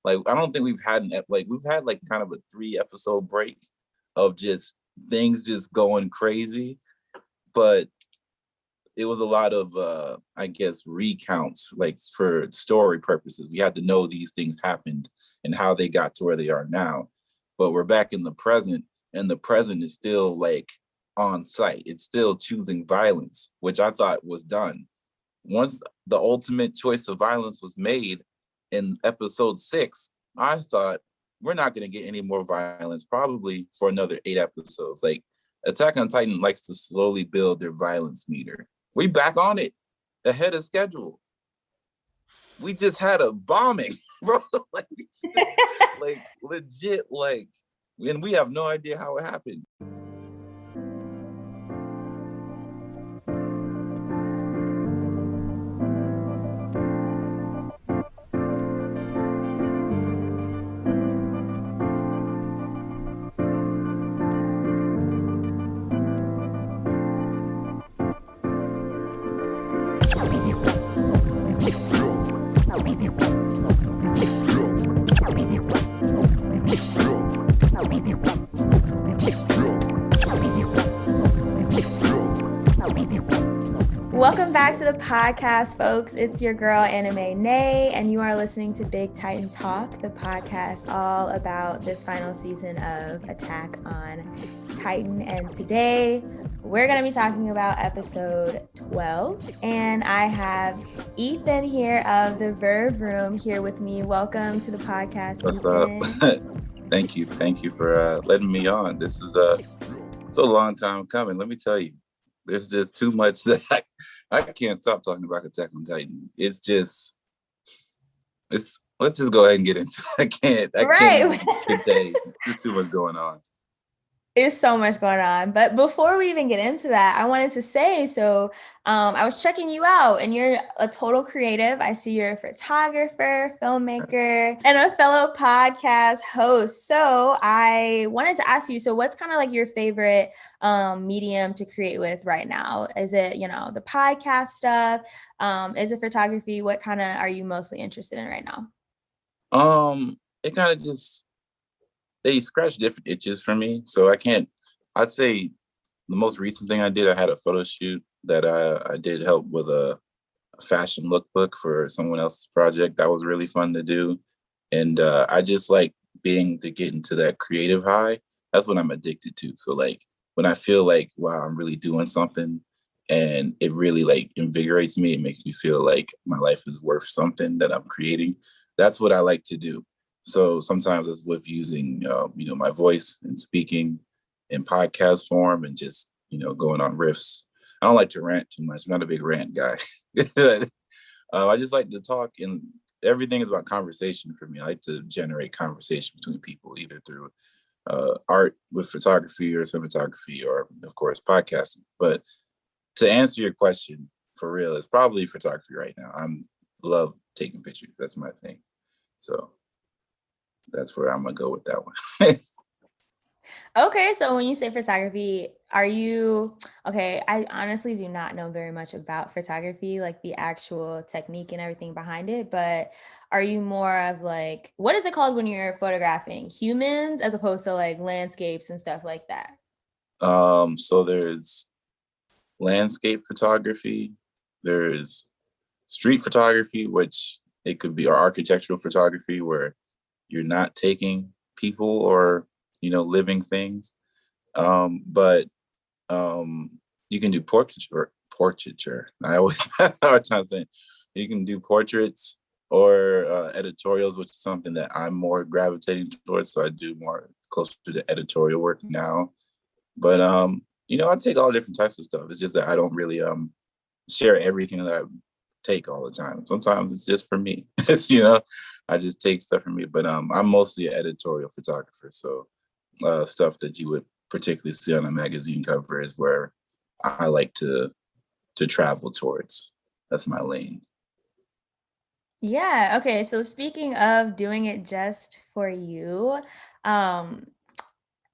Like, I don't think we've had we've had like kind of a 3-episode break of just things just going crazy, but it was a lot of I guess recounts, like for story purposes. We had to know these things happened and how they got to where they are now. But we're back in the present, and the present is still like on site. It's still choosing violence, which I thought was done. Once the ultimate choice of violence was made in episode 6, I thought we're not going to get any more violence probably for another 8 episodes. Like, Attack on Titan likes to slowly build their violence meter. We back on it ahead of schedule. We just had a bombing, bro. like legit, and we have no idea how it happened. Welcome back to the podcast, folks. It's your girl, Anime Nay, and you are listening to Big Titan Talk, the podcast all about this final season of Attack on Titan. And today, we're going to be talking about episode 12. And I have Ethan here of the Verve Room here with me. Welcome to the podcast, What's Ethan. up? Thank you for letting me on. This is it's a long time coming. Let me tell you, there's just too much that I can't stop talking about Attack on Titan. Let's just go ahead and get into it. I can't say there's too much going on. There's so much going on. But before we even get into that, I wanted to say, I was checking you out and you're a total creative. I see you're a photographer, filmmaker, and a fellow podcast host. So I wanted to ask you, so what's kind of like your favorite medium to create with right now? Is it, the podcast stuff? Is it photography? What kind of are you mostly interested in right now? It kind of just, they scratch different itches for me. So I'd say the most recent thing I did, I had a photo shoot that I did help with a fashion lookbook for someone else's project. That was really fun to do. And I just like to get into that creative high. That's what I'm addicted to. So like when I feel like, wow, I'm really doing something and it really like invigorates me, it makes me feel like my life is worth something that I'm creating. That's what I like to do. So sometimes it's with using, my voice and speaking in podcast form and just, going on riffs. I don't like to rant too much. I'm not a big rant guy. I just like to talk, and everything is about conversation for me. I like to generate conversation between people, either through art with photography or cinematography or, of course, podcasting. But to answer your question, for real, it's probably photography right now. I love taking pictures. That's my thing. So that's where I'm gonna go with that one. Okay, so when you say photography, I honestly do not know very much about photography, like the actual technique and everything behind it, but are you more of like, what is it called when you're photographing humans as opposed to like landscapes and stuff like that? So there's landscape photography, there's street photography, which it could be, or architectural photography, where you're not taking people or living things, but you can do portraiture. I always have a hard time saying. You can do portraits or editorials, which is something that I'm more gravitating towards. So I do more closer to the editorial work now. But I take all different types of stuff. It's just that I don't really share everything that I take all the time. Sometimes it's just for me. It's I just take stuff from me. But I'm mostly an editorial photographer. So stuff that you would particularly see on a magazine cover is where I like to travel towards. That's my lane. Yeah. Okay. So speaking of doing it just for you, on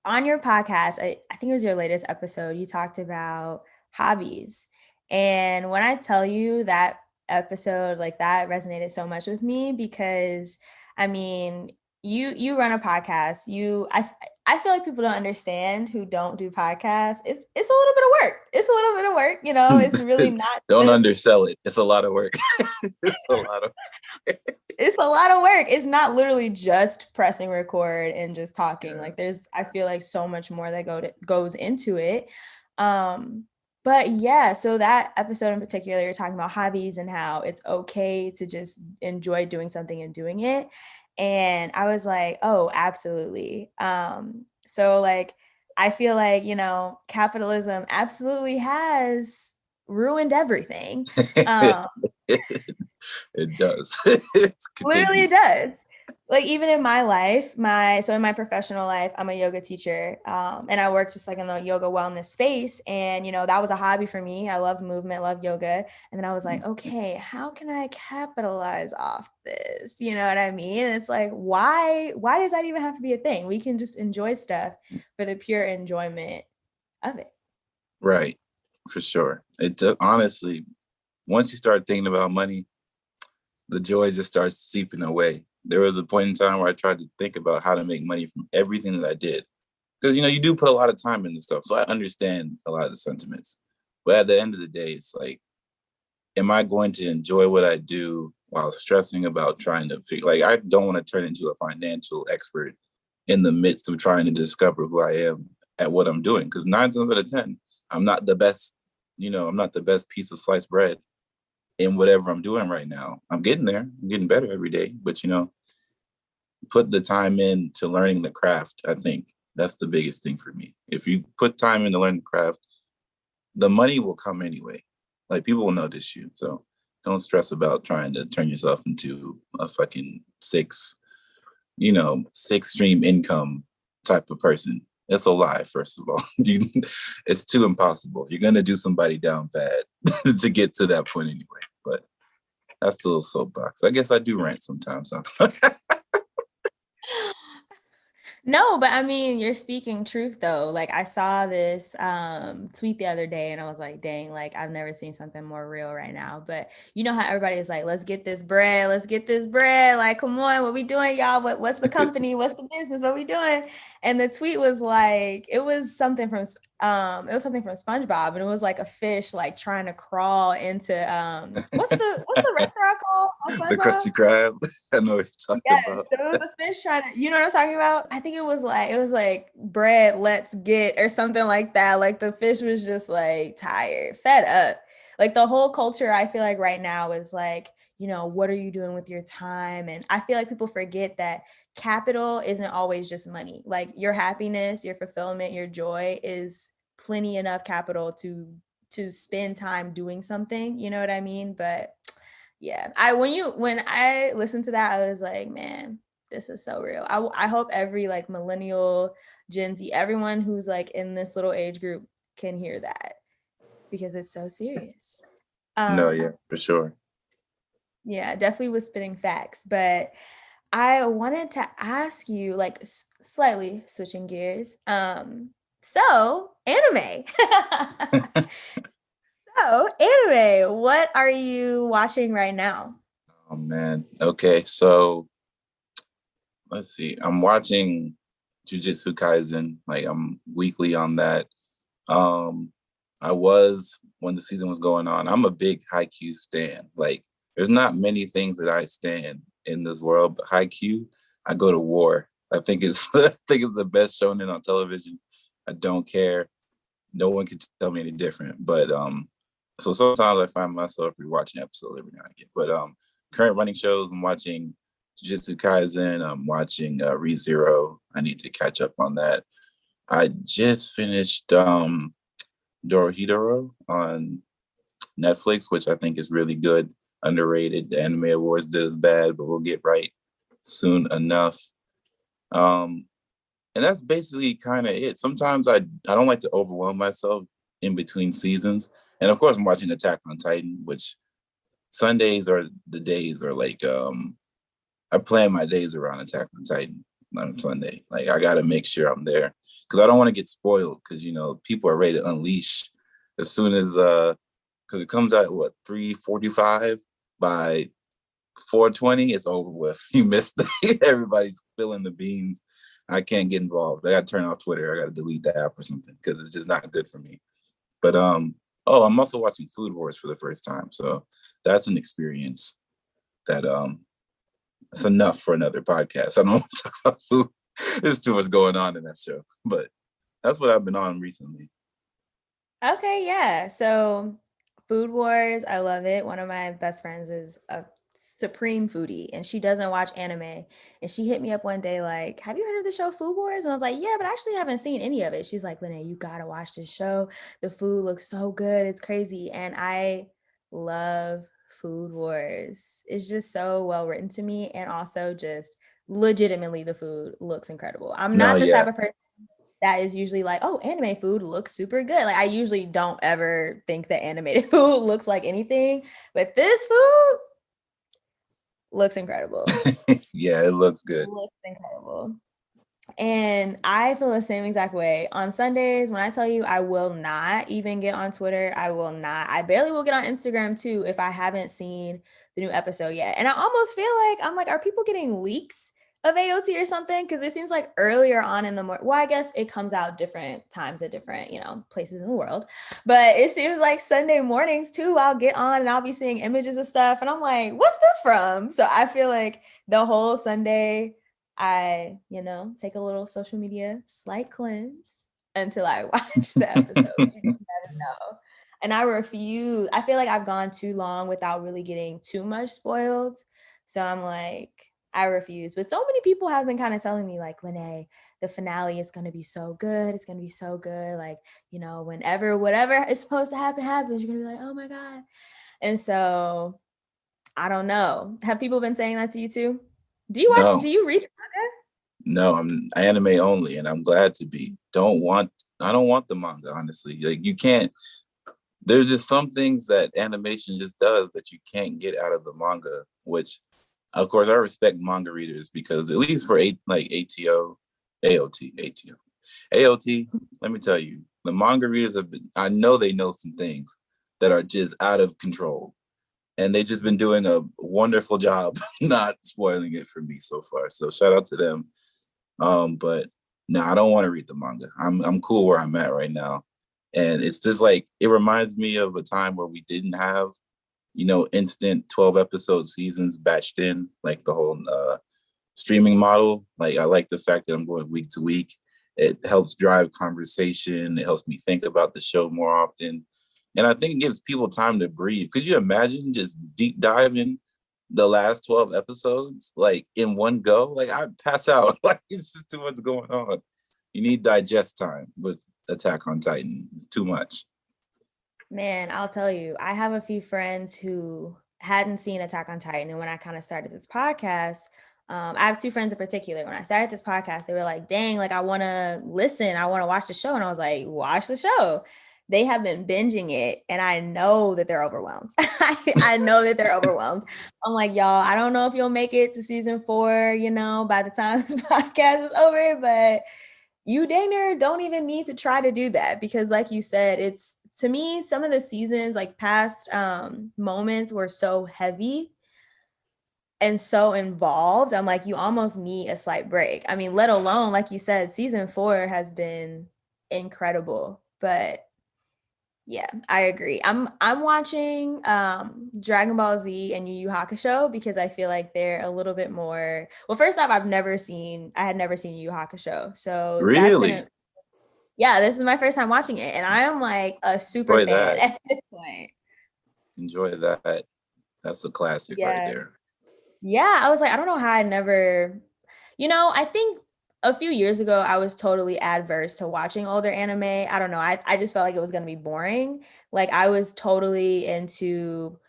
your podcast, I think it was your latest episode, you talked about hobbies. And when I tell you that episode, like that resonated so much with me because I mean, you run a podcast. I feel like people don't understand who don't do podcasts. It's a little bit of work. It's a little bit of work, you know. It's really not Don't just undersell it. It's a lot of work. It's a lot of it's a lot of work. It's not literally just pressing record and just talking. yeah. Like I feel like so much more that goes into it. Um, but yeah, so that episode in particular, you're talking about hobbies and how it's okay to just enjoy doing something and doing it. And I was like, oh, absolutely. So like I feel like, you know, capitalism absolutely has ruined everything. Um, It does. It Literally it continues. does. Like even in my life, in my professional life, I'm a yoga teacher. And I work just like in the yoga wellness space. And you know, that was a hobby for me. I love movement, love yoga. And then I was like, okay, how can I capitalize off this? You know what I mean? And it's like, why does that even have to be a thing? We can just enjoy stuff for the pure enjoyment of it. Right. For sure. Honestly, once you start thinking about money, the joy just starts seeping away. There was a point in time where I tried to think about how to make money from everything that I did. Because you do put a lot of time into stuff. So I understand a lot of the sentiments. But at the end of the day, it's like, am I going to enjoy what I do while stressing about trying to figure like I don't want to turn into a financial expert in the midst of trying to discover who I am at what I'm doing. Because 9 times out of 10, I'm not the best, I'm not the best piece of sliced bread in whatever I'm doing right now. I'm getting there. I'm getting better every day. But put the time in to learning the craft. I think that's the biggest thing for me. If you put time into learning the craft, the money will come anyway. Like people will notice you. So don't stress about trying to turn yourself into a fucking six stream income type of person. It's a lie, first of all. It's too impossible. You're gonna do somebody down bad to get to that point anyway. But that's still a soapbox. I guess I do rant sometimes. Huh? No, but I mean, you're speaking truth though. Like I saw this tweet the other day and I was like, dang, like I've never seen something more real right now. But you know how everybody is like, let's get this bread, let's get this bread. Like, come on, what we doing, y'all? What's the company? What's the business? What we doing? And the tweet was like, it was something from SpongeBob, and it was like a fish like trying to crawl into what's the restaurant called on The SpongeBob? Krusty Krab. I know what you're talking Yes, about. so it was a fish trying to, you know what I'm talking about? I think it was like bread, let's get, or something like that. Like the fish was just like tired, fed up. Like the whole culture, I feel like right now is like, you know, what are you doing with your time? And I feel like people forget that capital isn't always just money. Like your happiness, your fulfillment, your joy is plenty enough capital to spend time doing something, you know what I mean? But yeah, when I listened to that, I was like, man, this is so real. I hope every like millennial, Gen Z, everyone who's like in this little age group can hear that because it's so serious. No, um yeah, for sure. yeah, definitely was spitting facts. But I wanted to ask you, like, slightly switching gears, so anime. So anime, what are you watching right now? Oh man. Okay, so let's see. I'm watching Jujutsu Kaisen. Like I'm weekly on that. Um, I was when the season was going on. I'm a big Haikyuu stan. Like, there's not many things that I stan in this world, but Haikyuu, I go to war. I think it's I think it's the best shonen on television. I don't care. No one can tell me any different. But so sometimes I find myself rewatching episodes every now and again. But current running shows, I'm watching Jujutsu Kaisen. I'm watching ReZero. I need to catch up on that. I just finished Dorohedoro on Netflix, which I think is really good, underrated. The Anime Awards did us bad, but we'll get right soon enough. Um, and that's basically kind of it. Sometimes I don't like to overwhelm myself in between seasons. And of course, I'm watching Attack on Titan, which Sundays are the days are like I plan my days around Attack on Titan on Sunday. Like I got to make sure I'm there because I don't want to get spoiled because people are ready to unleash as soon as because it comes out at what 3:45 by 420, it's over with. You missed everybody's spilling the beans. I can't get involved. I got to turn off Twitter. I got to delete the app or something because it's just not good for me. But oh, I'm also watching Food Wars for the first time, so that's an experience that it's enough for another podcast. I don't want to talk about food. There's too much going on in that show, but that's what I've been on recently. Okay, yeah. So Food Wars, I love it. One of my best friends is a supreme foodie and she doesn't watch anime. And she hit me up one day like, have you heard of the show Food Wars? And I was like, yeah, but I actually haven't seen any of it. She's like, Lene, you gotta watch this show. The food looks so good. It's crazy. And I love Food Wars. It's just so well written to me. And also just legitimately the food looks incredible. I'm No, not the yeah. type of person that is usually like, oh, anime food looks super good. Like I usually don't ever think that animated food looks like anything, but this food looks incredible. Yeah, it looks good. Looks incredible. And I feel the same exact way. On Sundays, when I tell you I will not even get on Twitter, I will not. I barely will get on Instagram too if I haven't seen the new episode yet. And I almost feel like I'm like, are people getting leaks of AOT or something? Because it seems like earlier on in the morning, well, I guess it comes out different times at different, places in the world. But it seems like Sunday mornings too, I'll get on and I'll be seeing images of stuff. And I'm like, what's this from? So I feel like the whole Sunday I, take a little social media slight cleanse until I watch the episode. You just never know. And I refuse. I feel like I've gone too long without really getting too much spoiled. So I'm like, I refuse. But so many people have been kind of telling me, like, Lene, the finale is going to be so good. It's going to be so good. Like, whenever whatever is supposed to happen happens, you're going to be like, oh my God. And so I don't know. Have people been saying that to you too? Do you read the manga? No, I'm anime only, and I'm glad to be. I don't want the manga, honestly. Like you can't. There's just some things that animation just does that you can't get out of the manga. Which, of course, I respect manga readers because at least for ATO, AOT, ATO, AOT. Let me tell you, the manga readers have been. I know they know some things that are just out of control, and they've just been doing a wonderful job not spoiling it for me so far. So shout out to them. But no, I don't want to read the manga. I'm cool where I'm at right now. And it's just like it reminds me of a time where we didn't have, instant 12 episode seasons batched in, like the whole streaming model. Like I like the fact that I'm going week to week. It helps drive conversation. It helps me think about the show more often. And I think it gives people time to breathe. Could you imagine just deep diving the last 12 episodes like in one go? Like I'd pass out. Like it's just too much going on. You need digest time with Attack on Titan. It's too much. Man, I'll tell you, I have a few friends who hadn't seen Attack on Titan. And when I kind of started this podcast, I have two friends in particular. When I started this podcast, they were like, dang, like I want to listen. I want to watch the show. And I was like, watch the show. They have been binging it. And I know that they're overwhelmed. I know that they're overwhelmed. I'm like, y'all, I don't know if you'll make it to season 4, by the time this podcast is over, but you dang near don't even need to try to do that because like you said, it's to me, some of the seasons, like past moments were so heavy and so involved. I'm like, you almost need a slight break. I mean, let alone, like you said, season 4 has been incredible. But yeah, I agree. I'm watching Dragon Ball Z and Yu Yu Hakusho because I feel like they're a little bit more. Well, first off, I had never seen Yu Yu Hakusho, so that's Really gonna. Yeah, this is my first time watching it, and I am like a super enjoy fan that. at this point. Enjoy that. That's a classic right Yeah. there. Yeah, I was like, I don't know how I never, I think a few years ago, I was totally adverse to watching older anime. I don't know. I just felt like it was going to be boring. Like I was totally into,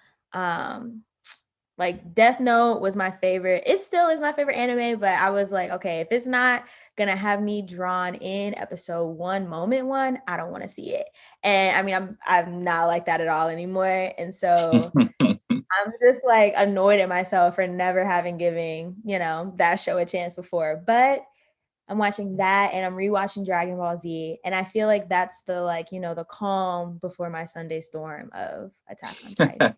like Death Note was my favorite. It still is my favorite anime, but I was like, okay, if it's not going to have me drawn in episode 1, moment 1, I don't want to see it. And I mean, I'm not like that at all anymore. And so I'm just like annoyed at myself for never having giving, that show a chance before. But I'm watching that and I'm rewatching Dragon Ball Z. And I feel like that's the the calm before my Sunday storm of Attack on Titan.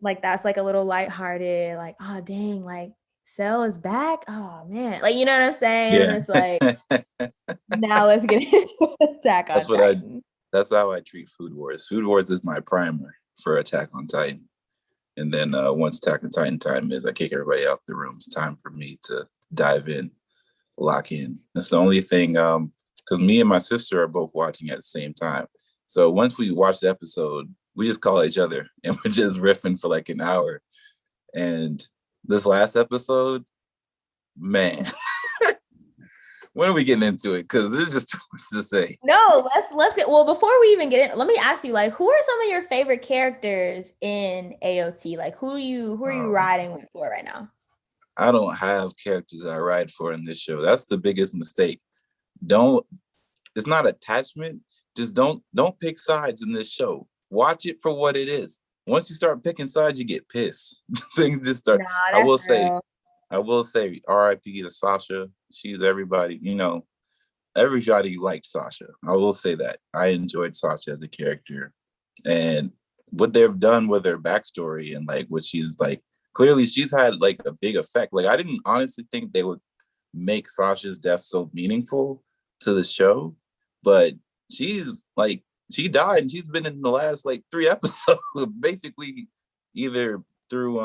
like that's like a little lighthearted, like, oh dang, like Cell is back. Oh man. Like, you know what I'm saying? Yeah. It's like, now let's get into Attack That's on what I Titan. that's how I treat Food Wars. Food Wars is my primer for Attack on Titan. And then once Attack on Titan time is, I kick everybody out the room. It's time for me to dive in, lock in. That's the only thing, because me and my sister are both watching at the same time. So once we watch the episode, we just call each other and we're just riffing for like an hour. And this last episode, man, when are we getting into it? Because there's just too much to say. No, let's get, well, before we even get in, let me ask you, like, who are some of your favorite characters in AOT? Like, who are you riding with for right now? I don't have characters I ride for in this show. That's the biggest mistake. Don't It's not attachment. Just don't pick sides in this show. Watch it for what it is. Once you start picking sides, you get pissed. Things just start. Nah, I that's will say, real. I will say, R.I.P. to Sasha. She's everybody. Everybody liked Sasha. I will say that. I enjoyed Sasha as a character, and what they've done with her backstory and like what she's like. Clearly, she's had like a big effect. Like I didn't honestly think they would make Sasha's death so meaningful to the show, but she's like she died and she's been in the last like 3 episodes, basically either through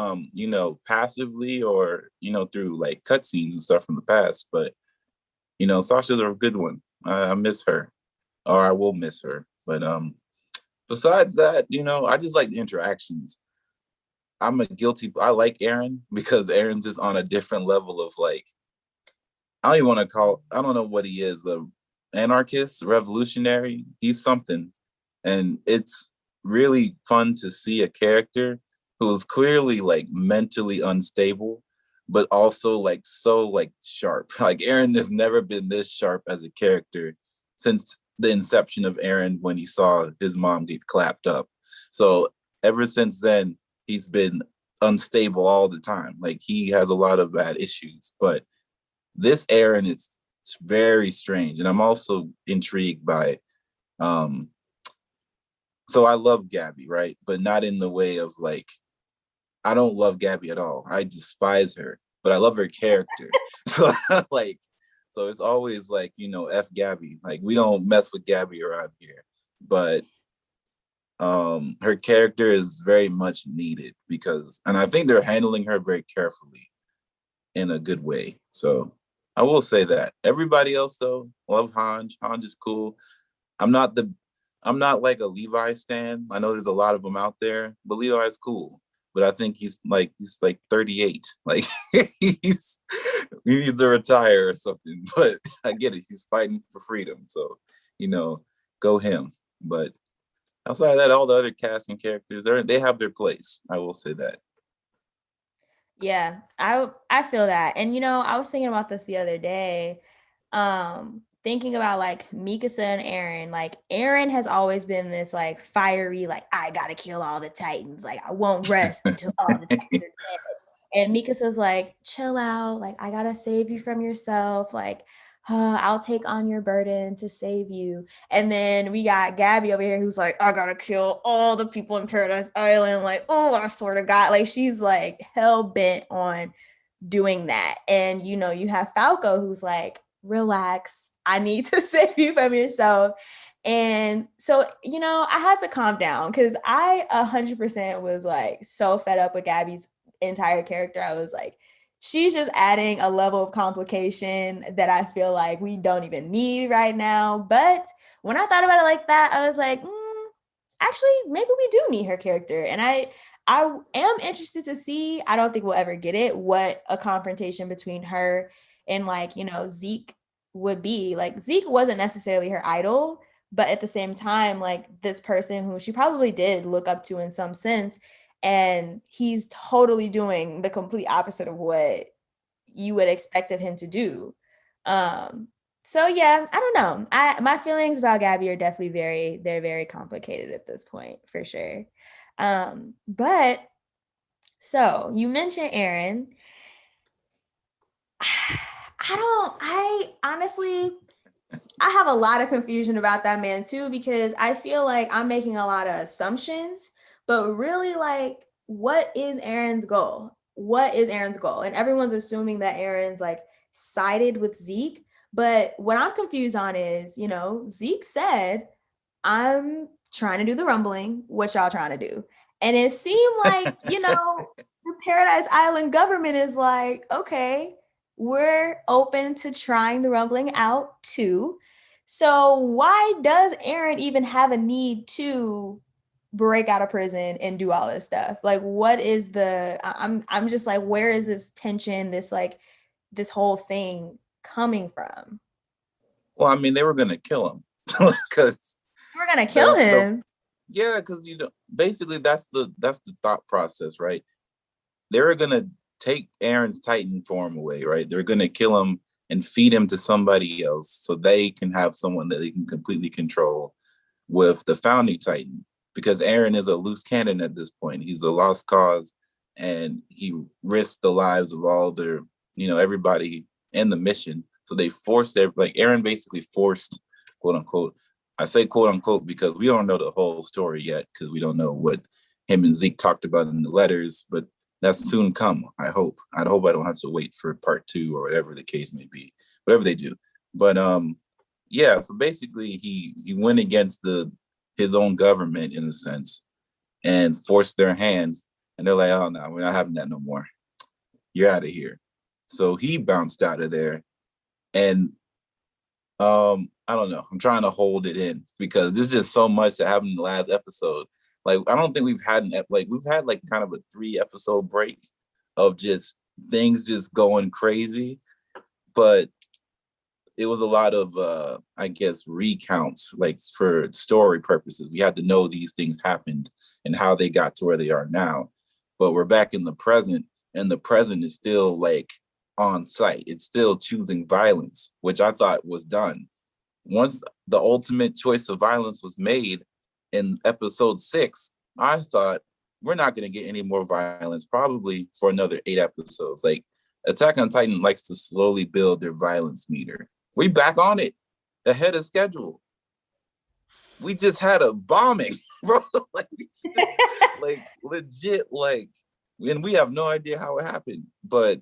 passively or through like cutscenes and stuff from the past. But Sasha's a good one. I miss her, or I will miss her. But besides that, I just like the interactions. I like Aaron because Aaron's just on a different level of like, I don't know what he is, a anarchist, revolutionary. He's something. And it's really fun to see a character who is clearly like mentally unstable, but also like so like sharp. Like Aaron has never been this sharp as a character since the inception of Aaron when he saw his mom get clapped up. So ever since then, he's been unstable all the time. Like he has a lot of bad issues, but this Aaron is very strange. And I'm also intrigued by so I love Gabby, right? But not in the way of like, I don't love Gabby at all. I despise her, but I love her character. So like, so it's always like, F Gabby. Like we don't mess with Gabby around here. But her character is very much needed and I think they're handling her very carefully in a good way. So I will say that. Everybody else though, love Hanj. Hanj is cool. I'm not the I'm not like a Levi stan. I know there's a lot of them out there, but Levi's cool. But I think he's like 38. Like he's he needs to retire or something. But I get it. He's fighting for freedom. So, you know, go him. But outside of that, all the other casting characters, they have their place. I will say that. Yeah, I feel that. And I was thinking about this the other day. Thinking about like Mikasa and Eren. Like Eren has always been this like fiery, like I gotta kill all the Titans. Like I won't rest until all the Titans are dead. And Mikasa's like, chill out. Like I gotta save you from yourself. Like I'll take on your burden to save you. And then we got Gabby over here who's like, I gotta kill all the people in Paradise Island. Like, oh, I swear to God. Like she's like hell bent on doing that. And you have Falco who's like, relax. I need to save you from yourself. And so, I had to calm down because I 100% was like so fed up with Gabby's entire character. I was like, she's just adding a level of complication that I feel like we don't even need right now. But when I thought about it like that, I was like, actually, maybe we do need her character. And I am interested to see, I don't think we'll ever get it, what a confrontation between her and like, Zeke would be. Like Zeke wasn't necessarily her idol, but at the same time, like this person who she probably did look up to in some sense, and he's totally doing the complete opposite of what you would expect of him to do. Um, so yeah, I don't know. My feelings about Gabby are definitely they're very complicated at this point for sure. But so you mentioned Aaron. I honestly, I have a lot of confusion about that man too, because I feel like I'm making a lot of assumptions, but really like what is Aaron's goal? What is Aaron's goal? And everyone's assuming that Aaron's like sided with Zeke. But what I'm confused on is, Zeke said, I'm trying to do the rumbling. What y'all trying to do? And it seemed like, the Paradise Island government is like, okay, we're open to trying the rumbling out too. So why does Aaron even have a need to break out of prison and do all this stuff? Like, what is I'm just like, where is this tension, this whole thing coming from? Well, I mean, they were gonna kill him because We're gonna kill the him. yeah, because basically that's the thought process, right? They were gonna take Aaron's Titan form away, right? They're gonna kill him and feed him to somebody else so they can have someone that they can completely control with the founding Titan. Because Aaron is a loose cannon at this point. He's a lost cause, and he risked the lives of all their, everybody in the mission. So they forced their, like Aaron basically forced, quote unquote. I say quote unquote because we don't know the whole story yet, because we don't know what him and Zeke talked about in the letters, but that's soon come. I hope. I hope I don't have to wait for part 2 or whatever the case may be, whatever they do. But yeah. So basically, he went against his own government in a sense and forced their hands, and they're like, oh no, we're not having that no more. You're out of here. So he bounced out of there, and I don't know. I'm trying to hold it in because there's just so much that happened in the last episode. Like, I don't think we've had like kind of a 3 episode break of just things just going crazy, but it was a lot of I guess recounts, like for story purposes. We had to know these things happened and how they got to where they are now. But we're back in the present, and the present is still like on site. It's still choosing violence, which I thought was done. Once the ultimate choice of violence was made in episode 6, I thought we're not going to get any more violence probably for another 8 episodes. Like, Attack on Titan likes to slowly build their violence meter. We back on it ahead of schedule. We just had a bombing, bro. like legit, and we have no idea how it happened. But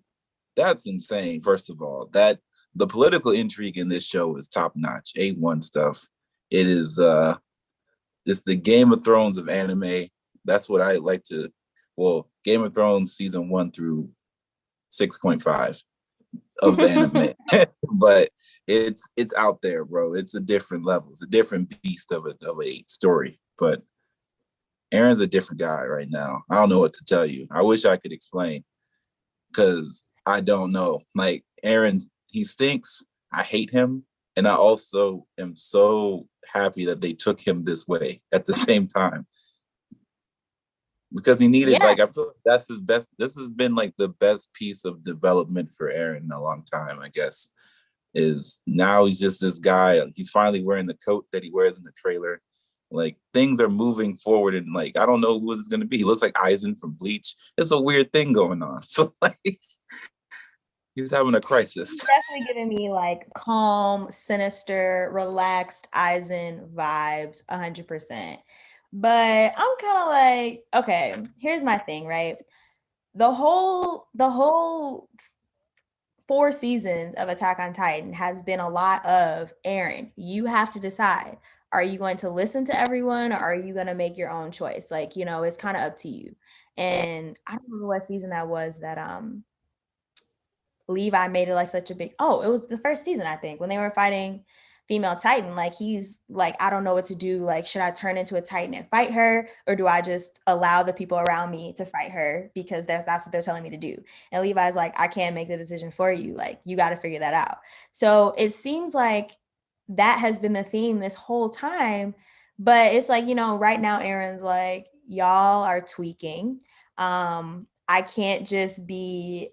that's insane. First of all, that the political intrigue in this show is top notch, A1 stuff. It is it's the Game of Thrones of anime. That's what I like to. Well, Game of Thrones season 1 through 6.5 of anime, but it's out there, bro. It's a different level. It's a different beast of a story. But Aaron's a different guy right now. I don't know what to tell you. I wish I could explain because I don't know. Like, Aaron, he stinks. I hate him, and I also am so happy that they took him this way at the same time, because he needed, Yeah. like, I feel like that's his best. This has been like the best piece of development for Aaron in a long time, I guess. Is now he's just this guy. He's finally wearing the coat that he wears in the trailer. Like, things are moving forward, and like, I don't know who it's gonna be. He looks like Eisen from Bleach. It's a weird thing going on. So like, he's having a crisis. Definitely giving me like calm, sinister, relaxed Eisen vibes, 100%. But I'm kind of like, okay, here's my thing, right? The whole 4 seasons of Attack on Titan has been a lot of Aaron. You have to decide. Are you going to listen to everyone, or are you going to make your own choice? Like, it's kind of up to you. And I don't remember what season that was that Levi made it like such a big, it was the first season, I think, when they were fighting female Titan. Like, he's like, I don't know what to do. Like, should I turn into a Titan and fight her, or do I just allow the people around me to fight her because that's what they're telling me to do? And Levi's like, I can't make the decision for you. Like, you got to figure that out. So it seems like that has been the theme this whole time. But it's like, right now Aaron's like, y'all are tweaking. I can't just be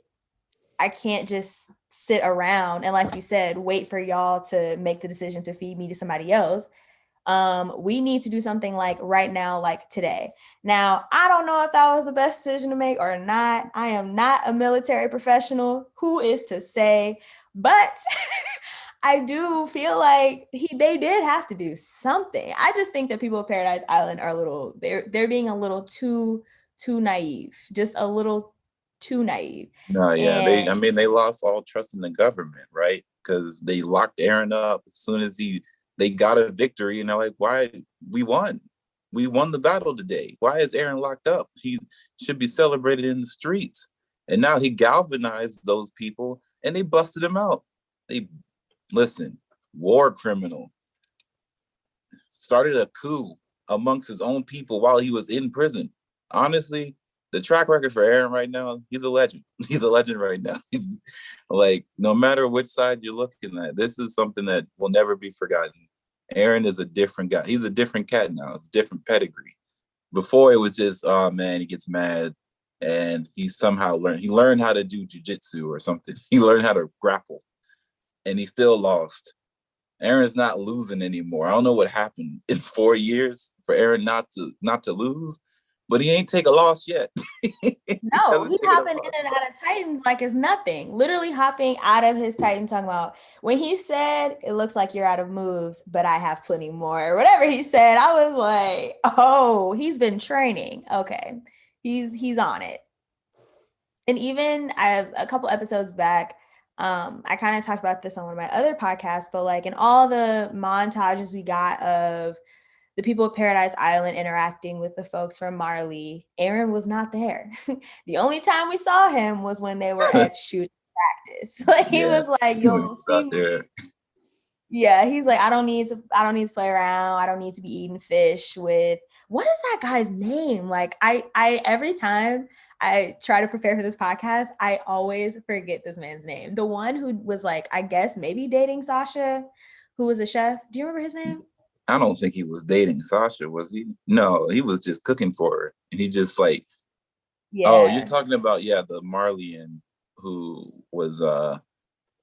I can't just sit around and, like you said, wait for y'all to make the decision to feed me to somebody else. We need to do something like right now, like today. Now, I don't know if that was the best decision to make or not. I am not a military professional. Who is to say? But I do feel like they did have to do something. I just think that people of Paradise Island are they're being a little too naive, just a little too naive. No, yeah, And they lost all trust in the government, right? Because they locked Aaron up as soon as they got a victory, and they're like, "Why we won? We won the battle today. Why is Aaron locked up? He should be celebrated in the streets." And now he galvanized those people, and they busted him out. They listen, war criminal started a coup amongst his own people while he was in prison. Honestly, the track record for Aaron right now, he's a legend. He's a legend right now. He's like, no matter which side you're looking at, this is something that will never be forgotten. Aaron is a different guy. He's a different cat now. It's a different pedigree. Before it was just, oh man, he gets mad and he somehow learned how to do jujitsu or something. He learned how to grapple and he still lost. Aaron's not losing anymore. I don't know what happened in 4 years for Aaron not to lose, but he ain't take a loss yet. He no, hasn't he's taken a hopping loss in and yet. out of Titans like it's nothing. Literally hopping out of his Titan, talking about when he said, "It looks like you're out of moves, but I have plenty more." Or whatever he said, I was like, "Oh, he's been training. Okay, he's on it." And even a couple episodes back, I kind of talked about this on one of my other podcasts, but like in all the montages we got of the people of Paradise Island interacting with the folks from Marley, Aaron was not there. The only time we saw him was when they were at shooting practice. Like he Yeah, was like, he was "You'll see out me." there. Yeah, he's like, I don't need to play around. I don't need to be eating fish with what is that guy's name? Like I every time I try to prepare for this podcast, I always forget this man's name. The one who was like, I guess maybe dating Sasha, who was a chef. Do you remember his name? I don't think he was dating Sasha, was he? No, he was just cooking for her. And he just like, oh, you're Yeah. talking about, yeah, the Marleyan who was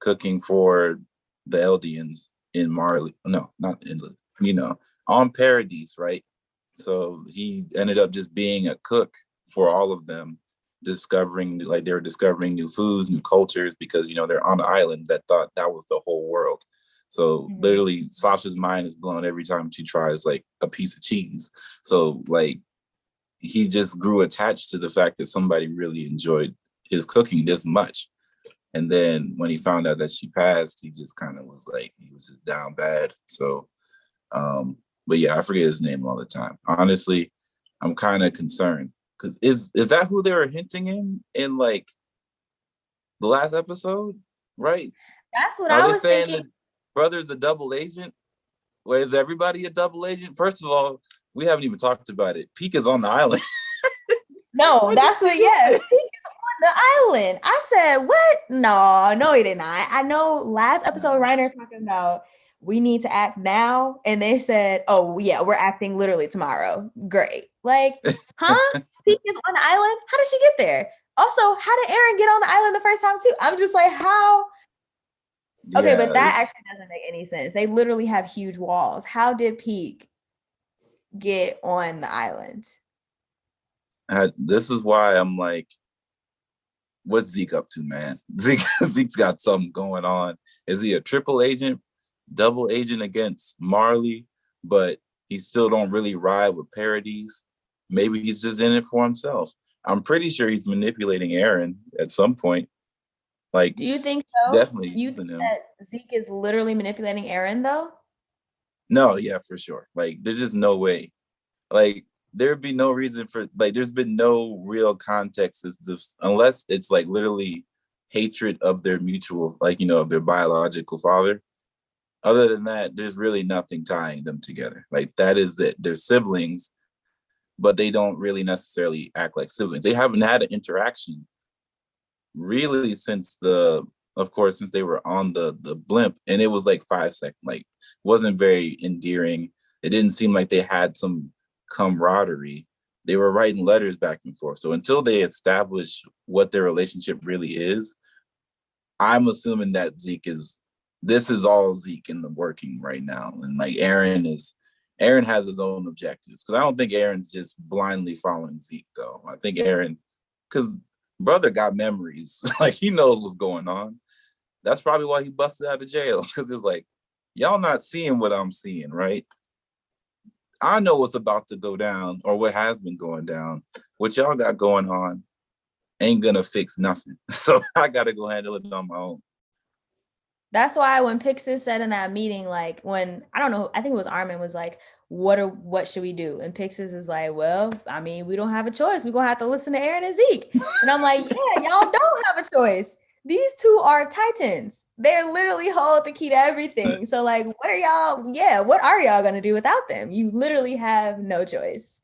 cooking for the Eldians in Marley. No, not in the, on Paradise, right? So he ended up just being a cook for all of them, discovering like they were discovering new foods, new cultures, because they're on an island that thought that was the whole world. So Mhm. literally Sasha's mind is blown every time she tries like a piece of cheese. So like he just grew attached to the fact that somebody really enjoyed his cooking this much. And then when he found out that she passed, he just kind of was like, he was just down bad. So, but yeah, I forget his name all the time. Honestly, I'm kind of concerned because is that who they were hinting in like the last episode, right? That's what Are I they was saying thinking. the brother's a double agent? Or is everybody a double agent? First of all, we haven't even talked about it. Peak is on the island. No, What did that's she what, just yes. say? He is on the island. I said, what? No, no, he did not. I know last episode, Reiner talking about we need to act now. And they said, oh, yeah, we're acting literally tomorrow. Great. Like, huh? Peak is on the island? How did she get there? Also, how did Aaron get on the island the first time, too? I'm just like, how? Okay, but Yeah, that actually doesn't make any sense. They literally have huge walls. How did Peak get on the island? this is why I'm like, what's Zeke up to, man? Zeke's got something going on. Is he a triple agent, double agent against Marley, but he still don't really ride with Paradise? Maybe he's just in it for himself. I'm pretty sure he's manipulating Aaron at some point. Like, Do you think so? definitely You think using him. that Zeke is literally manipulating Aaron though? No, yeah, for sure. Like, there's just no way. Like, there'd be no reason for like. There's been no real context unless it's like literally hatred of their mutual, like of their biological father. Other than that, there's really nothing tying them together. Like that is it. They're siblings, but they don't really necessarily act like siblings. They haven't had an interaction really of course, since they were on the blimp, and it was like 5 seconds. Like, wasn't very endearing. It didn't seem like they had some camaraderie. They were writing letters back and forth. So until they establish what their relationship really is, I'm assuming that this is all Zeke in the working right now. And like Aaron has his own objectives. Cause I don't think Aaron's just blindly following Zeke though. I think cause brother got memories. Like he knows what's going on. That's probably why he busted out of jail. Cause it's like, y'all not seeing what I'm seeing, right? I know what's about to go down or what has been going down. what y'all got going on ain't gonna fix nothing. So I gotta go handle it on my own. That's why when Pixis said in that meeting, like when I don't know, I think it was Armin was like, what should we do? And Pixis is like, well, I mean, we don't have a choice. We're gonna have to listen to Aaron and Zeke. And I'm like, yeah, y'all don't have a choice. These two are titans. They're literally hold the key to everything. So like, what are y'all gonna do without them? You literally have no choice.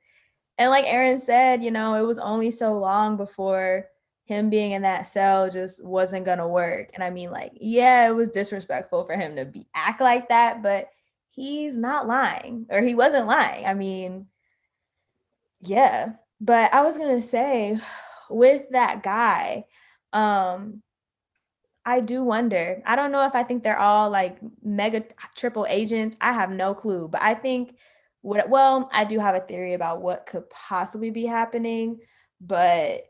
And like Aaron said, it was only so long before him being in that cell just wasn't gonna work. And I mean, like, yeah, it was disrespectful for him to act like that, but he's not lying, or he wasn't lying. I mean, yeah. But I was gonna say, with that guy, um, I do wonder. I don't know if I think they're all like mega triple agents. I have no clue, but I think I do have a theory about what could possibly be happening, but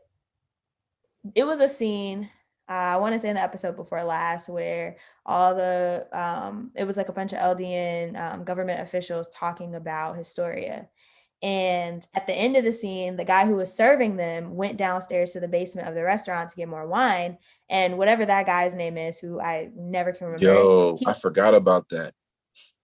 it was a scene. I want to say in the episode before last where it was like a bunch of Eldian government officials talking about Historia. And at the end of the scene, the guy who was serving them went downstairs to the basement of the restaurant to get more wine. And whatever that guy's name is, who I never can remember, Yo, I forgot about that.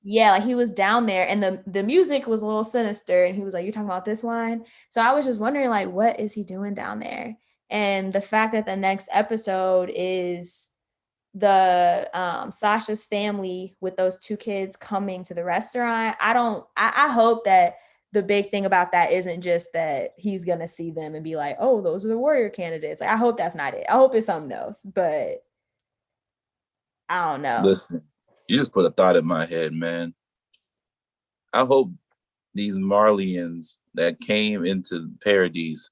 yeah, like he was down there and the music was a little sinister. And he was like, "You're talking about this wine?" So I was just wondering, like, what is he doing down there? And the fact that the next episode is the Sasha's family with those two kids coming to the restaurant. I hope that the big thing about that isn't just that he's gonna see them and be like, "Oh, those are the warrior candidates." Like, I hope that's not it. I hope it's something else, but I don't know. Listen, you just put a thought in my head, man. I hope these Marlians that came into Paradise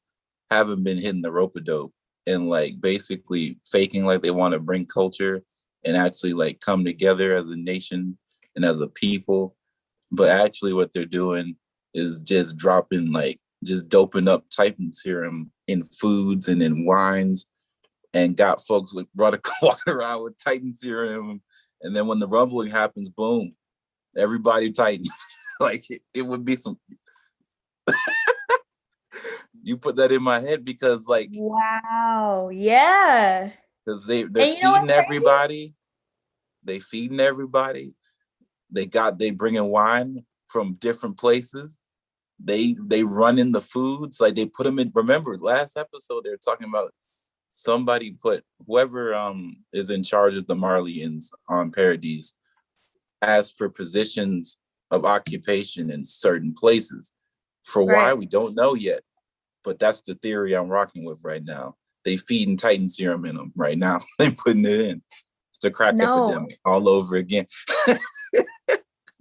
haven't been hitting the rope-a-dope and like basically faking like they want to bring culture and actually like come together as a nation and as a people. But actually what they're doing is just dropping like just doping up Titan serum in foods and in wines and got folks with brother walking around with Titan serum. And then when the rumbling happens, boom, everybody Titans. Like it would be some you put that in my head because like Wow. Yeah. because they're And you know feeding what's crazy? everybody. They feeding everybody. They bringing wine from different places. They run in the foods like they put them in. Remember last episode they were talking about somebody put whoever is in charge of the Marlians on Paradise asked for positions of occupation in certain places. For why Right. we don't know yet, but that's the theory I'm rocking with right now. They feeding Titan serum in them right now. They putting it in. It's the crack No, epidemic all over again.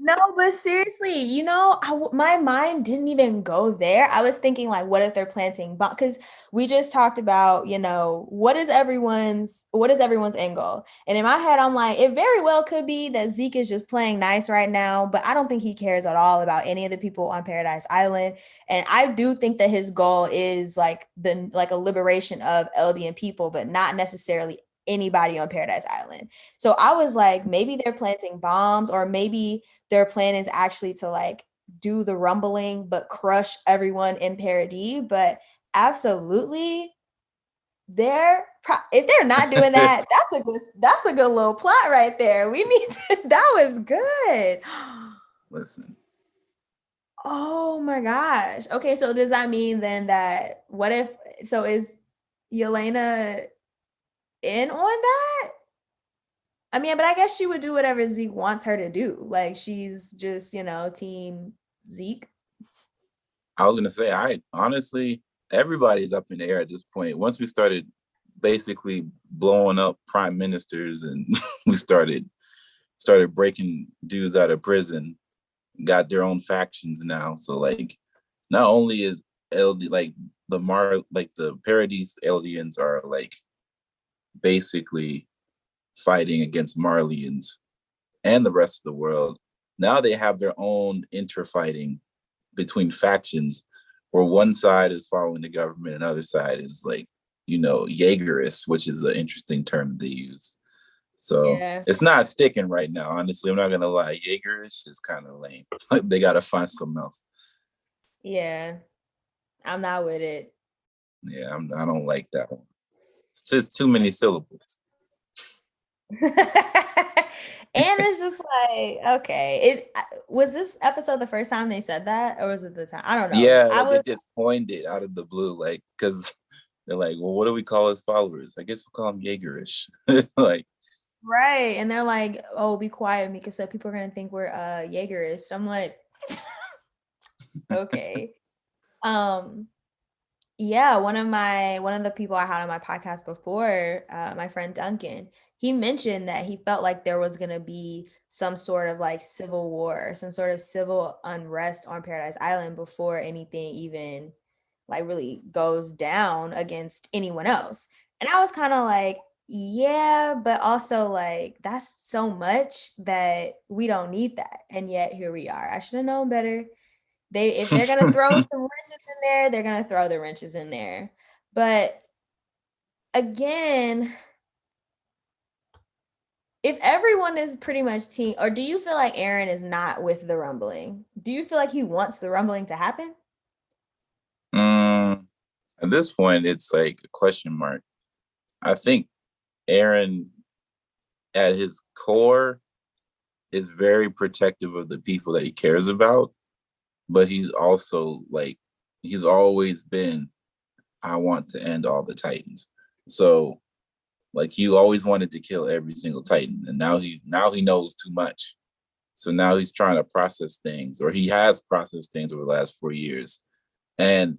no, but seriously, my mind didn't even go there. I was thinking, like, what if they're planting bomb? Because we just talked about, what is everyone's end goal? And in my head, I'm like, it very well could be that Zeke is just playing nice right now, but I don't think he cares at all about any of the people on Paradise Island. And I do think that his goal is like a liberation of Eldian people, but not necessarily anybody on Paradise Island. So I was like, maybe they're planting bombs, or maybe their plan is actually to like do the rumbling but crush everyone in Paradis. But absolutely, if they're not doing that, that's a good little plot right there. We need to that was good. Listen, Oh my gosh. Okay, so does that mean then that what if so is Yelena in on that? I mean, but I guess she would do whatever Zeke wants her to do. Like she's just, team Zeke. I was gonna say, I honestly, everybody's up in the air at this point. Once we started basically blowing up prime ministers and we started breaking dudes out of prison, got their own factions now. So like, not only is LD like the Paradise Eldians are like basically fighting against Marlians and the rest of the world. Now they have their own interfighting between factions where one side is following the government and other side is like, Jaegerists, which is an interesting term they use. So Yeah. it's not sticking right now. Honestly, I'm not gonna lie. Jaegerish is kind of lame. They gotta find something else. Yeah. I'm not with it. Yeah, I don't like that one. It's just too many syllables. And it's just like, okay, was this episode the first time they said that, or was it the time? I don't know. Yeah, I like they was just coined it out of the blue, like because they're like, well, what do we call his followers? I guess we'll call them Jaegerish. Like, right, and they're like, "Oh, be quiet, Mika said people are gonna think we're Jaegerist." I'm like, okay. Um, Yeah, one of the people I had on my podcast before, my friend Duncan, he mentioned that he felt like there was going to be some sort of like civil war, some sort of civil unrest on Paradise Island before anything even like really goes down against anyone else. And I was kind of like, yeah, but also like that's so much that we don't need that. And yet here we are. I should have known better. If they're gonna throw some wrenches in there, they're gonna throw the wrenches in there. But again, if everyone is pretty much team, or do you feel like Aaron is not with the rumbling? Do you feel like he wants the rumbling to happen? mm, at this point, it's like a question mark. I think Aaron, at his core, is very protective of the people that he cares about, but he's also like he's always been, I want to end all the Titans. So like he always wanted to kill every single Titan, and now he knows too much. So now he's trying to process things, or he has processed things over the last 4 years. And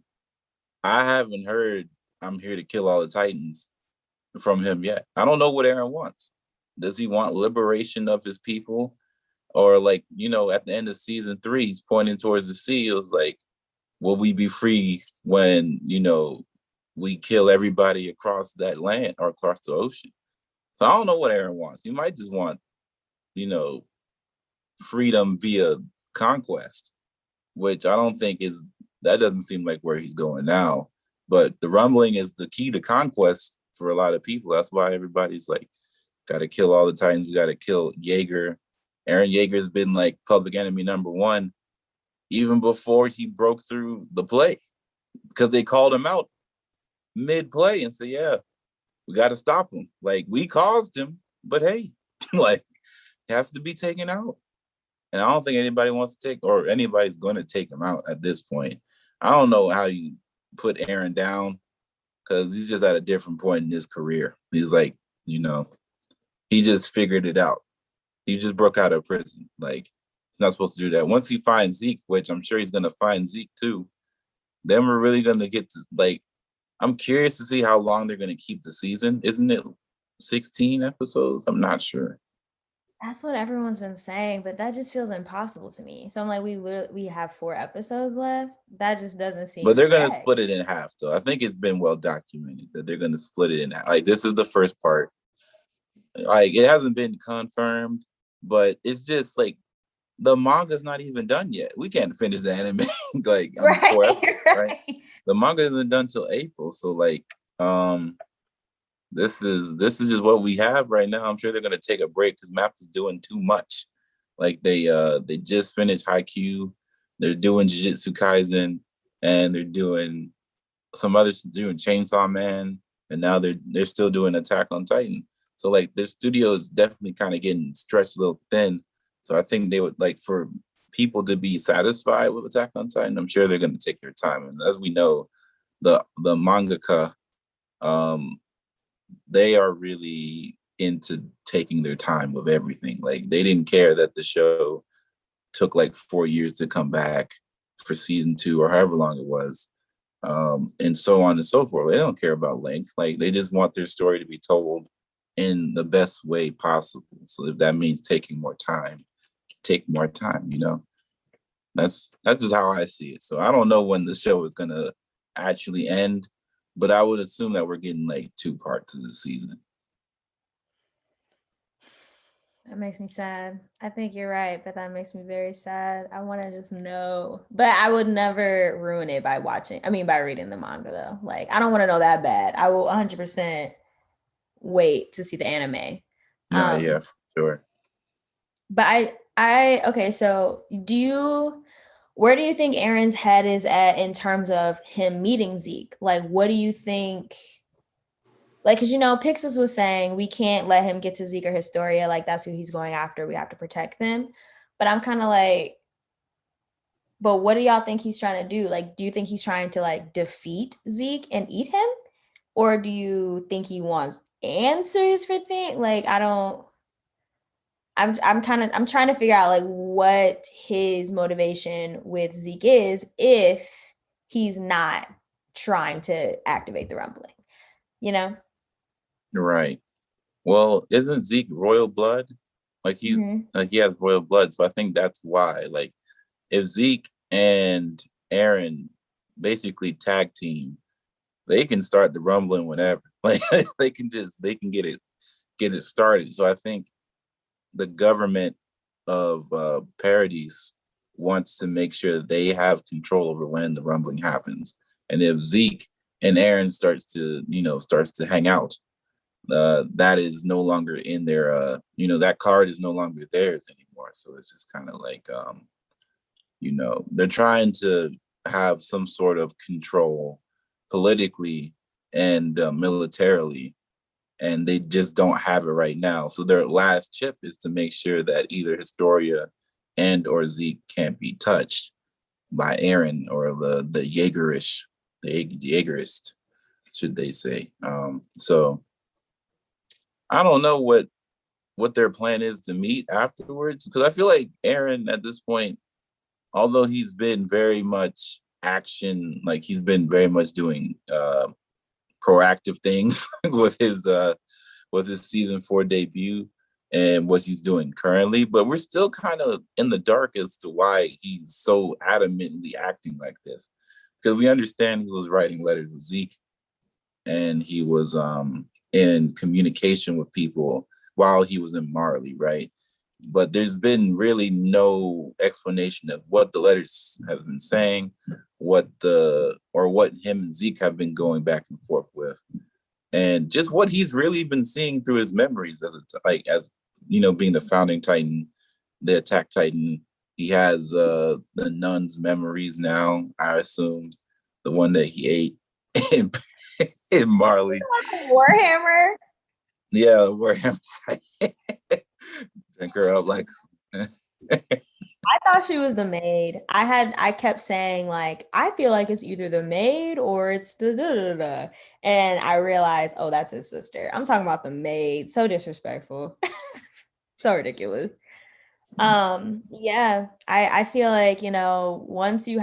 I haven't heard "I'm here to kill all the Titans" from him yet. I don't know what Aaron wants. Does he want liberation of his people? Or like, at the end of season 3, he's pointing towards the sea. It was like, will we be free when, we kill everybody across that land or across the ocean? So I don't know what Aaron wants. He might just want, you know, freedom via conquest, which I don't think that doesn't seem like where he's going now. But the rumbling is the key to conquest for a lot of people. That's why everybody's like, got to kill all the Titans. We got to kill Jaeger. Aaron Yeager's been like public enemy number 1 even before he broke through the play, because they called him out mid play and said, yeah, we got to stop him. Like, we caused him, but hey, like, he has to be taken out. And I don't think anybody wants to take, or anybody's going to take him out at this point. I don't know how you put Aaron down, because he's just at a different point in his career. He's like, he just figured it out. He just broke out of prison. Like, he's not supposed to do that. Once he finds Zeke, which I'm sure he's going to find Zeke too, then we're really going to get to, like, I'm curious to see how long they're going to keep the season. Isn't it 16 episodes? I'm not sure. That's what everyone's been saying, but that just feels impossible to me. So I'm like, we have 4 episodes left. That just doesn't But seem they're going to correct. split it in half, though. I think it's been well documented that they're going to split it in half. Like, this is the first part. Like, it hasn't been confirmed, but it's just like the manga's not even done yet. We can't finish the anime like on 4 episodes, Right, right? right. The manga isn't done till April, so like, this is just what we have right now. I'm sure they're gonna take a break because Map is doing too much. Like they just finished Haikyuu, they're doing Jujutsu Kaisen, and they're doing some others doing Chainsaw Man, and now they're still doing Attack on Titan. So like their studio is definitely kind of getting stretched a little thin. So I think they would like for people to be satisfied with Attack on Titan. I'm sure they're going to take their time, and as we know, the mangaka, um, they are really into taking their time with everything. Like they didn't care that the show took like 4 years to come back for season 2 or however long it was, and so on and so forth. They don't care about length. Like they just want their story to be told in the best way possible. So if that means taking more time, take more time. That's just how I see it. So I don't know when the show is gonna actually end, but I would assume that we're getting like 2 parts of the season. That makes me sad. I think you're right, but that makes me very sad. I want to just know, but I would never ruin it by by reading the manga though. Like, I don't want to know that bad. I will 100% wait to see the anime. No, yeah, Um, for sure. but okay, so Where do you think Aaron's head is at in terms of him meeting Zeke? Like, what do you think? Like, because Pixis was saying we can't let him get to Zeke or Historia. Like, that's who he's going after. We have to protect them. But I'm kind of like, but what do y'all think he's trying to do? Like, do you think he's trying to like defeat Zeke and eat him? Or do you think he wants answers for things? Like, I don't. I'm trying to figure out like what his motivation with Zeke is if he's not trying to activate the rumbling, you know? Right. Well, isn't Zeke royal blood? Like Mm-hmm. he has royal blood, so I think that's why. Like if Zeke and Aaron basically tag team, they can start the rumbling whenever. Like they can get it started. So I think the government of Paradise wants to make sure that they have control over when the rumbling happens. And if Zeke and Aaron starts to hang out, that is no longer in their that card is no longer theirs anymore. So it's just kind of like they're trying to have some sort of control politically and militarily, and they just don't have it right now. So their last chip is to make sure that either Historia and or Zeke can't be touched by Aaron or the Jaegerist, should they say. So I don't know what their plan is to meet afterwards, because I feel like Aaron at this point, although he's been very much action, like he's been very much doing proactive things with his season 4 debut and what he's doing currently, but we're still kind of in the dark as to why he's so adamantly acting like this. Because we understand he was writing letters with Zeke, and he was in communication with people while he was in Marley, right? But there's been really no explanation of what the letters have been saying, what him and Zeke have been going back and forth with, and just what he's really been seeing through his memories as being the founding Titan, the attack Titan. He has the nun's memories now, I assume, the one that he ate in, in Marley. Warhammer. Yeah, where him drink her up like I thought she was the maid. I kept saying like I feel like it's either the maid or it's the da da da. And I realized, oh, that's his sister. I'm talking about the maid. So disrespectful. So ridiculous. Yeah, I feel like, once you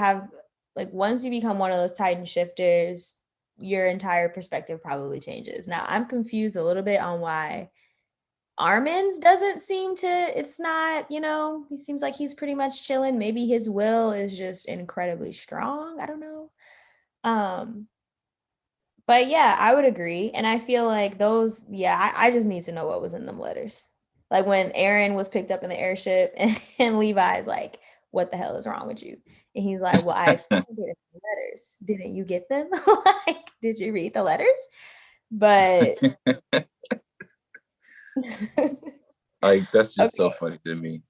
become one of those Titan shifters, your entire perspective probably changes. Now, I'm confused a little bit on why Armin's doesn't seem to, it's not, he seems like he's pretty much chilling. Maybe his will is just incredibly strong. I don't know. Um, but yeah, I would agree. And I feel like I just need to know what was in them letters. Like when Aaron was picked up in the airship and Levi's like, what the hell is wrong with you? And he's like, well, I explained it in the letters. Didn't you get them? Like, did you read the letters? But like that's just so okay. funny to me.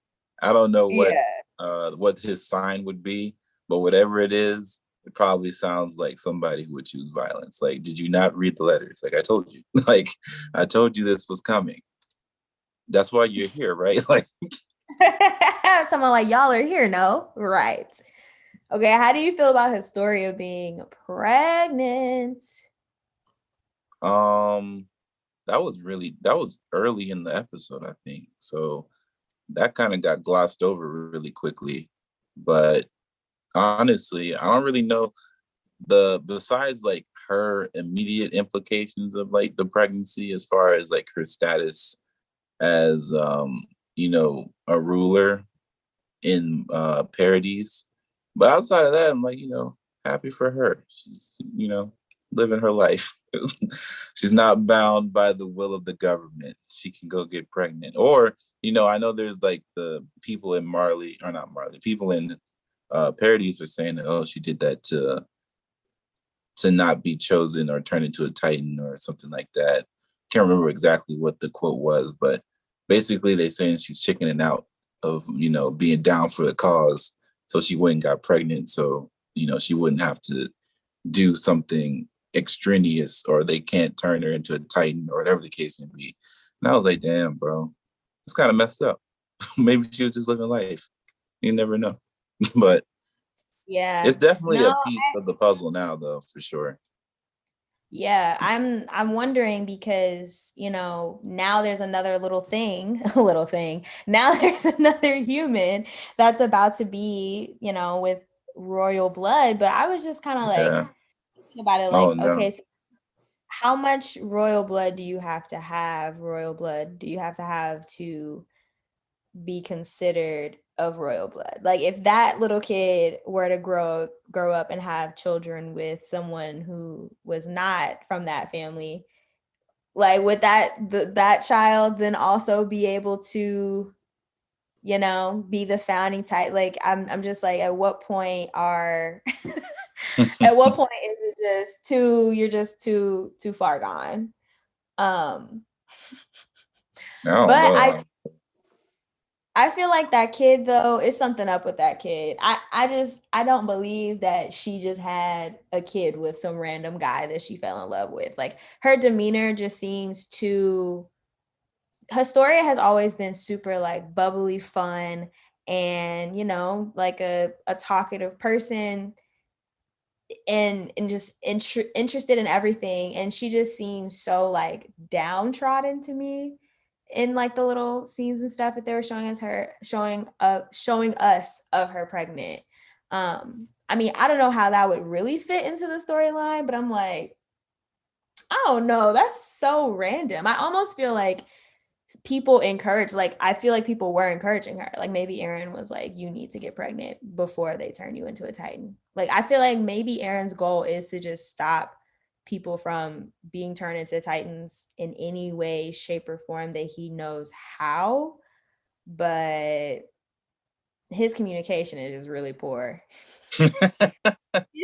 I don't know Yeah. what his sign would be, but whatever it is, it probably sounds like somebody who would choose violence. Like, did you not read the letters? Like I told you. Like I told you this was coming. That's why you're here, right? Like Someone like y'all are here, no? Right. Okay, how do you feel about his story of being pregnant? um that was early in the episode, I think. So that kind of got glossed over really quickly. But honestly, I don't really know the besides like her immediate implications of like the pregnancy as far as like her status as a ruler in Paradise. But outside of that, I'm like, happy for her. She's, living her life. She's not bound by the will of the government. She can go get pregnant. Or, I know there's like the people in Marley, or not Marley, people in Paradise are saying that, oh, she did that to not be chosen or turn into a Titan or something like that. Can't remember exactly what the quote was, but basically they saying she's chickening out of, being down for the cause so she wouldn't got pregnant. So, she wouldn't have to do something extraneous, or they can't turn her into a Titan or whatever the case may be. And I was like, damn, bro, it's kind of messed up. Maybe she was just living life. You never know. But it's Yeah. definitely a No, piece of the puzzle now, though, for sure. yeah, I'm wondering because, now there's another little thing, a little thing. Now there's another human that's about to be, with royal blood, but I was just kind of like Yeah. thinking about it Oh like, no. okay, so how much royal blood do you have to have? Royal blood do you have to be considered of royal blood? Like if that little kid were to grow up and have children with someone who was not from that family, like would that child then also be able to, be the founding type? Like I'm just like, at what point are at what point is it just too you're just too far gone? um I don't but know. I feel like that kid though, is something up with that kid. I don't believe that she just had a kid with some random guy that she fell in love with. Like her demeanor just seems too Historia has always been super like bubbly fun and like a talkative person and just interested in everything, and she just seems so like downtrodden to me in like the little scenes and stuff that they were showing us of her pregnant. I mean, I don't know how that would really fit into the storyline, but I'm like, I don't know, that's so random. I almost feel like I feel like people were encouraging her. Like maybe Aaron was like, you need to get pregnant before they turn you into a Titan. Like I feel like maybe Aaron's goal is to just stop people from being turned into Titans in any way, shape, or form that he knows how. But his communication is just really poor. His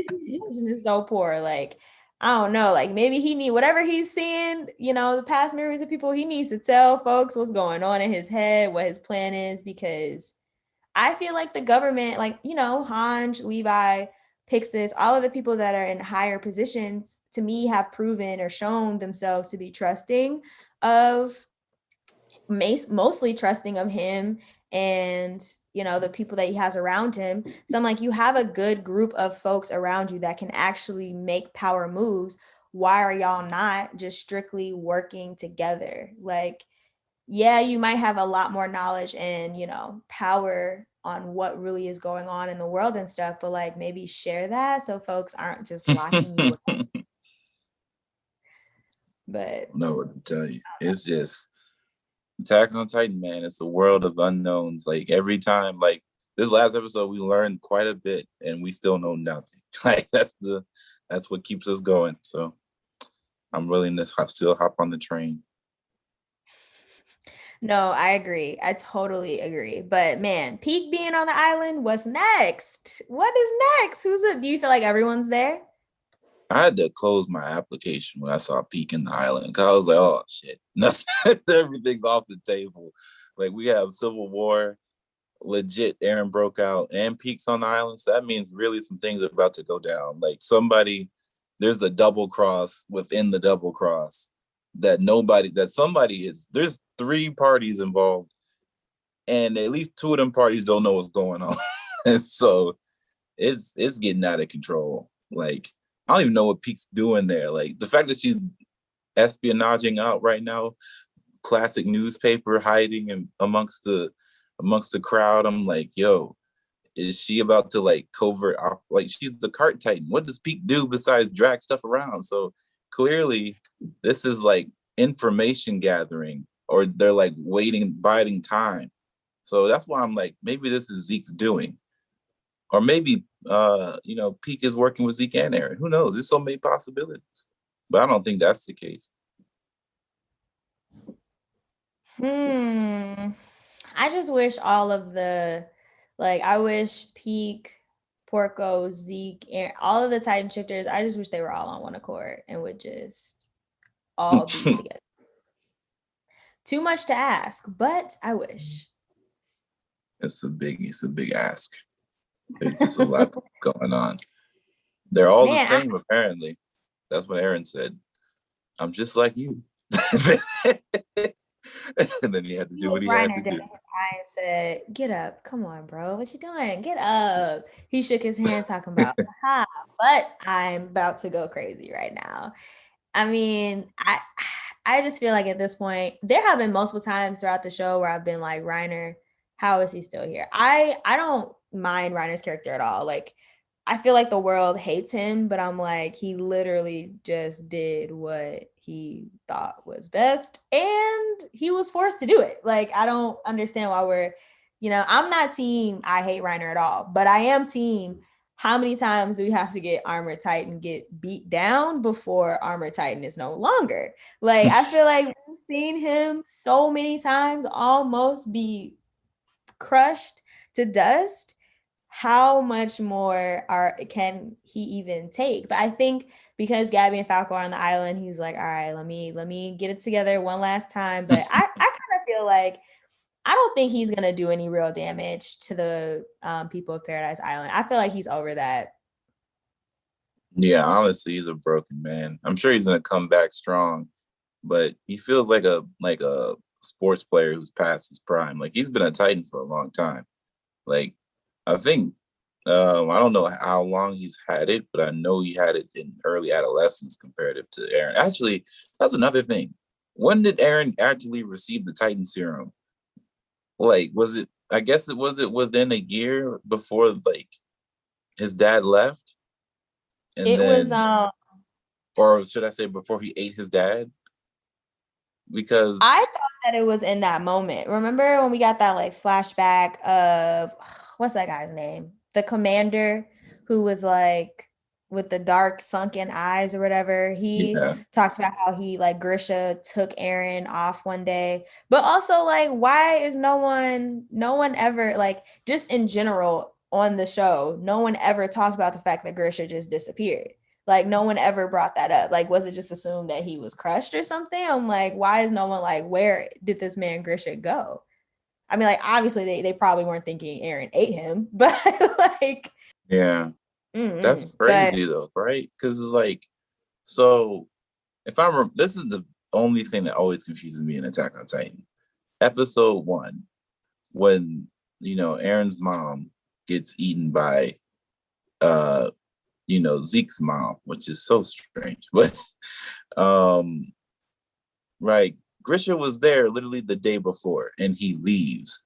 communication is so poor. Like, I don't know. Like maybe he need whatever he's seeing, the past memories of people, he needs to tell folks what's going on in his head, what his plan is, because I feel like the government, like, Hanj, Levi, Pixis, all of the people that are in higher positions, to me, have proven or shown themselves to be trusting of mostly trusting of him and the people that he has around him. So I'm like, you have a good group of folks around you that can actually make power moves. Why are y'all not just strictly working together? Like, yeah, you might have a lot more knowledge and power on what really is going on in the world and stuff, but like maybe share that so folks aren't just locking you up. But know what to tell you. It's just Attack on Titan, man. It's a world of unknowns. Like every time, like this last episode, we learned quite a bit, and we still know nothing. Like that's what keeps us going. So I'm willing to still hop on the train. no, I agree. I totally agree. But man, Peak being on the island, what's next? What is next? Who's it? Do you feel like everyone's there? I had to close my application when I saw Peak in the Island, because I was like, oh shit, nothing, everything's off the table. Like we have Civil War, legit Aaron broke out, and Peaks on the Island. So that means really some things are about to go down. Like there's a double cross within the double cross that somebody is. There's three parties involved, and at least two of them parties don't know what's going on. And so it's getting out of control. Like I don't even know what Peak's doing there. Like the fact that she's espionaging out right now, classic newspaper hiding and amongst the crowd. I'm like, yo, is she about to like covert like she's the cart titan? What does Peak do besides drag stuff around? So clearly this is like information gathering, or they're like waiting, biding time. So that's why I'm like, maybe this is Zeke's doing. Or maybe Peak is working with Zeke and Aaron. Who knows? There's so many possibilities. But I don't think that's the case. I just wish all of I wish Peak, Porco, Zeke, Aaron, all of the Titan shifters, I just wish they were all on one accord and would just all be together. Too much to ask, but I wish. It's a big ask. There's just a lot going on. They're all the Man, same, apparently. That's what Aaron said. I'm just like you. And then he had to do what he had to Reiner did do. his eye and said, "Get up, come on, bro. What you doing? Get up." He shook his hand, talking about, "Ha, but I'm about to go crazy right now." I mean, I just feel like at this point, there have been multiple times throughout the show where I've been like, Reiner, how is he still here? I don't mind Reiner's character at all. Like, I feel like the world hates him, but I'm like, he literally just did what he thought was best, and he was forced to do it. Like, I don't understand why I'm not team I hate Reiner at all, but I am team how many times do we have to get Armor Titan get beat down before Armor Titan is no longer? Like, I feel like we've seen him so many times almost be crushed to dust. How much more can he even take? But I think because Gabby and Falco are on the island, he's like, all right, let me get it together one last time. But I kind of feel like I don't think he's gonna do any real damage to the people of Paradise Island. I feel like he's over that. Yeah, honestly, he's a broken man. I'm sure he's gonna come back strong, but he feels like a sports player who's past his prime. Like he's been a Titan for a long time. Like I think I don't know how long he's had it, but I know he had it in early adolescence comparative to Aaron. Actually, that's another thing. When did Aaron actually receive the Titan serum? Like, was it? I guess it within a year before like his dad left, and It was then, or should I say, before he ate his dad? Because I thought that it was in that moment. Remember when we got that like flashback of what's that guy's name? The commander who was like with the dark sunken eyes or whatever. He yeah, talked about how he like Grisha took Aaron off one day. But also like why is no one ever like just in general on the show, no one ever talked about the fact that Grisha just disappeared. Like no one ever brought that up. Like, was it just assumed that he was crushed or something? I'm like, why is no one like, where did this man Grisha go? I mean, like, obviously they probably weren't thinking Aaron ate him, but like, yeah, that's but crazy though, right? Because it's like, so if I remember, this is the only thing that always confuses me in Attack on Titan. Episode 1, when Aaron's mom gets eaten by uh Zeke's mom, which is so strange. But um right, Grisha was there literally the day before and he leaves.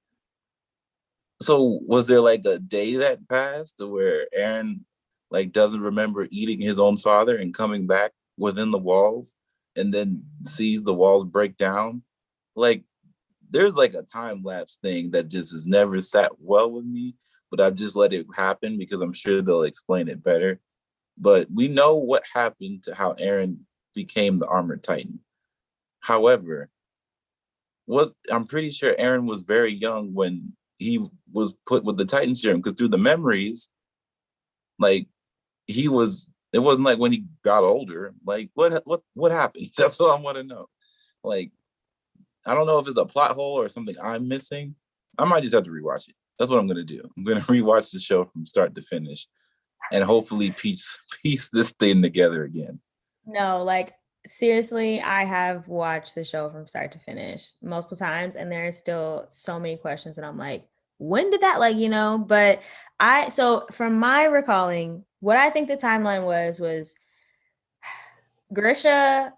So was there like a day that passed where Aaron like doesn't remember eating his own father and coming back within the walls and then sees the walls break down? Like there's like a time lapse thing that just has never sat well with me, but I've just let it happen because I'm sure they'll explain it better. But we know what happened to how Aaron became the armored titan. However, was I'm pretty sure Aaron was very young when he was put with the titan serum, because through the memories, like he was it wasn't like when he got older. Like what happened? That's what I want to know. Like I don't know if it's a plot hole or something I'm missing. I might just have to rewatch it. That's what I'm gonna do. I'm gonna rewatch the show from start to finish and hopefully piece this thing together again. no, like seriously, I have watched the show from start to finish multiple times, and there's still so many questions that I'm like, when did that but so from my recalling, what I think the timeline was Grisha,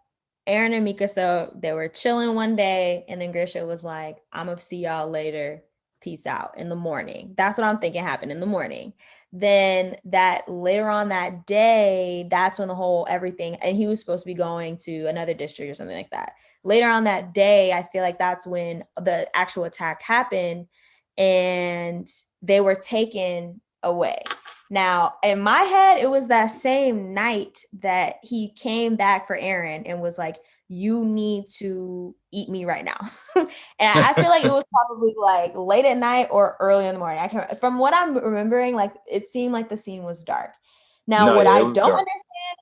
Aaron and Mikasa, they were chilling one day, and then Grisha was like, I'm gonna see y'all later. Peace out in the morning. That's what I'm thinking happened in the morning. Then that later on that day, that's when the whole everything, and he was supposed to be going to another district or something like that. Later on that day, I feel like that's when the actual attack happened and they were taken away. Now, in my head, it was that same night that he came back for Aaron and was like, you need to eat me right now. And I feel like it was probably like late at night or early in the morning. I can From what I'm remembering, like it seemed like the scene was dark. Now, No, what yeah, it I was don't dark. understand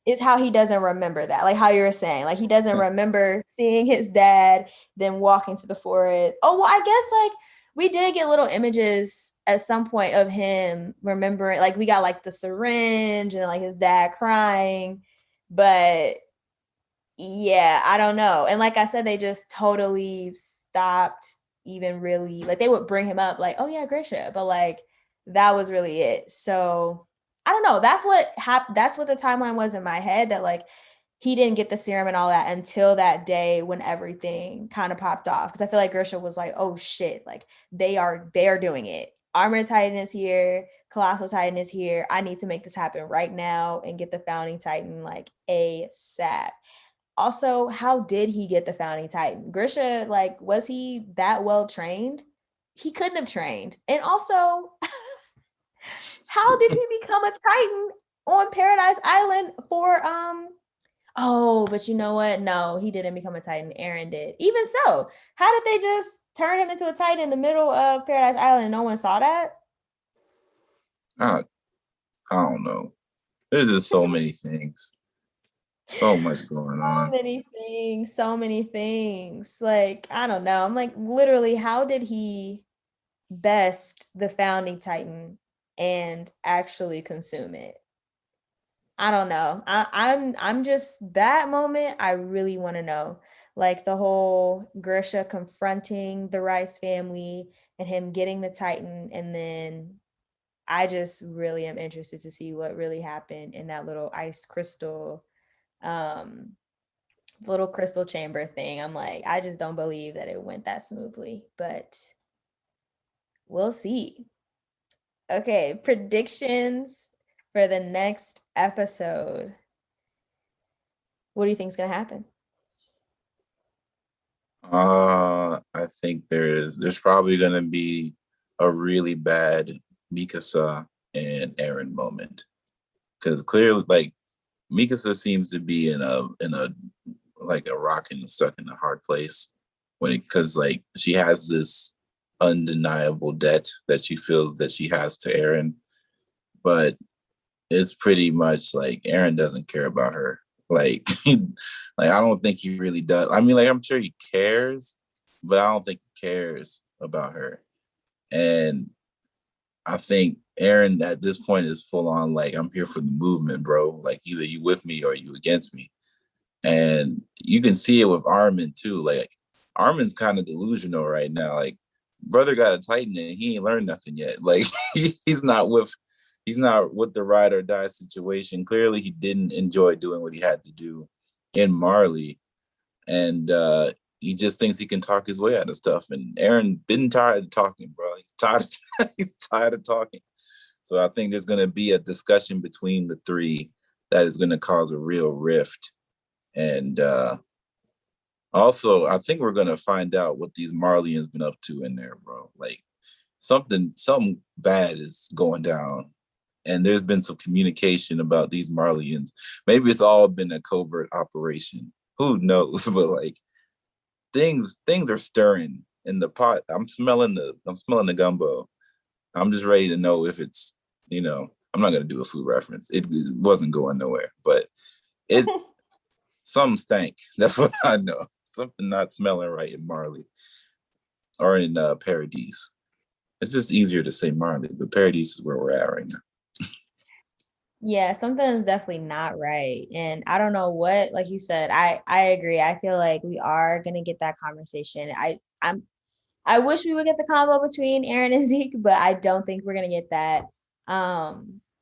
is how he doesn't remember that. Like how you were saying, like he doesn't remember seeing his dad, then walking to the forest. Oh, well, I guess like we did get little images at some point of him remembering, like we got like the syringe and like his dad crying, but yeah, I don't know. And like I said, they just totally stopped even really, like they would bring him up like, oh yeah, Grisha, but like that was really it. So I don't know. That's what happened. That's what the timeline was in my head, that like he didn't get the serum and all that until that day when everything kind of popped off. Because I feel like Grisha was like, oh shit, like they are doing it. Armor Titan is here, Colossal Titan is here. I need to make this happen right now and get the Founding Titan like ASAP. Also, how did he get the Founding Titan? Grisha, like, was he that well trained? He couldn't have trained. And also, how did he become a Titan on Paradise Island for oh, but you know what? No, he didn't become a Titan. Aaron did. Even so, how did they just turn him into a Titan in the middle of Paradise Island and no one saw that? I, I don't know. There's just so many things. So much going So on. many things, so many things. Like, I don't know. I'm like, literally, how did he best the Founding Titan and actually consume it? I don't know. I'm just that moment. I really want to know, like the whole Grisha confronting the Rice family and him getting the Titan, and then I just really am interested to see what really happened in that little ice crystal, um, little crystal chamber thing. I'm like, I just don't believe that it went that smoothly, but we'll see. Okay, predictions for the next episode. What do you think is going to happen? I think there's probably gonna be a really bad Mikasa and Aaron moment. Because clearly like Mikasa seems to be in a like a rock and stuck in a hard place when it because like she has this undeniable debt that she feels that she has to Aaron, but it's pretty much like Aaron doesn't care about her. Like, like I don't think he really does. I mean, like I'm sure he cares, but I don't think he cares about her. And I think Aaron at this point is full on like I'm here for the movement, bro. Like either you with me or you against me. And you can see it with Armin too. Like Armin's kind of delusional right now. Like brother got a Titan and he ain't learned nothing yet. Like he's not with the ride or die situation. Clearly he didn't enjoy doing what he had to do in Marley. And he just thinks he can talk his way out of stuff. And Aaron been tired of talking, bro. He's tired he's tired of talking. So I think there's gonna be a discussion between the three that is gonna cause a real rift. And also, I think we're gonna find out what these Marleyans been up to in there, bro. Like something bad is going down, and there's been some communication about these Marleyans. Maybe it's all been a covert operation. Who knows? But like things are stirring in the pot. I'm smelling the gumbo. I'm just ready to know if it's I'm not gonna do a food reference. It wasn't going nowhere, but it's some stank. That's what I know. Something not smelling right in Marley or in Paradise. It's just easier to say Marley, but Paradise is where we're at right now. Yeah, something is definitely not right. And I don't know what, like you said, I agree. I feel like we are gonna get that conversation. I wish we would get the combo between Aaron and Zeke, but I don't think we're gonna get that.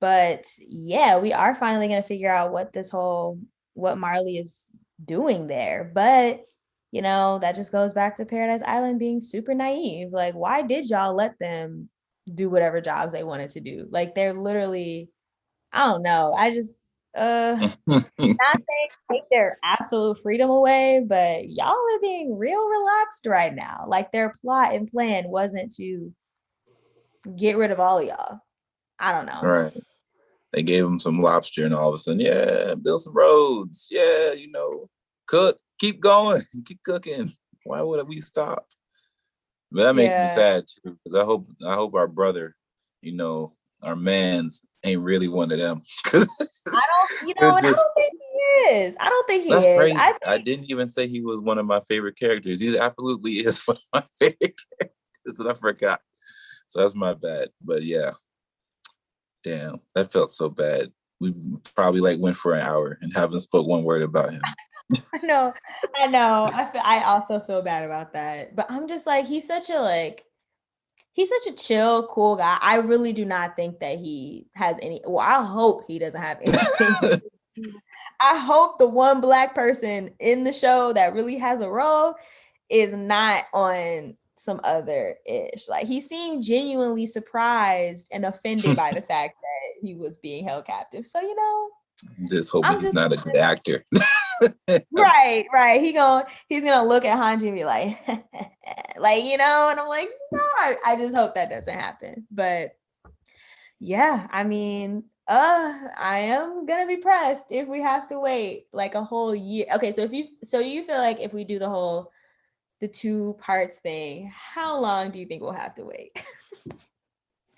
But yeah, we are finally gonna figure out what Marley is doing there. But that just goes back to Paradise Island being super naive. Like, why did y'all let them do whatever jobs they wanted to do? Like they're literally, I don't know. I just not saying take their absolute freedom away, but y'all are being real relaxed right now. Like their plot and plan wasn't to get rid of all of y'all. I don't know. Right. They gave him some lobster, and all of a sudden, yeah, build some roads. Yeah, cook, keep going, keep cooking. Why would we stop? But that makes me Yeah. sad too, because I hope our brother, our man's ain't really one of them. I don't, It and I just don't think he is. I don't think he that's is. I crazy. I didn't even say he was one of my favorite characters. He absolutely is one of my favorite. So I forgot. So that's my bad. But yeah, damn, that felt so bad. We probably like went for an hour and haven't spoke one word about him. I know, I know. I also feel bad about that. But I'm just like, he's such a chill, cool guy. I really do not think that he has any. Well, I hope he doesn't have anything. I hope the one Black person in the show that really has a role is not on some other ish. Like he seemed genuinely surprised and offended by the fact that he was being held captive. So Just hoping I'm he's just not a good actor. right. He's gonna look at Hanji and be like, like and I'm like, no, I just hope that doesn't happen. But yeah, I mean, I am gonna be pressed if we have to wait like a whole year. Okay, so you feel like if we do the two parts thing, how long do you think we'll have to wait?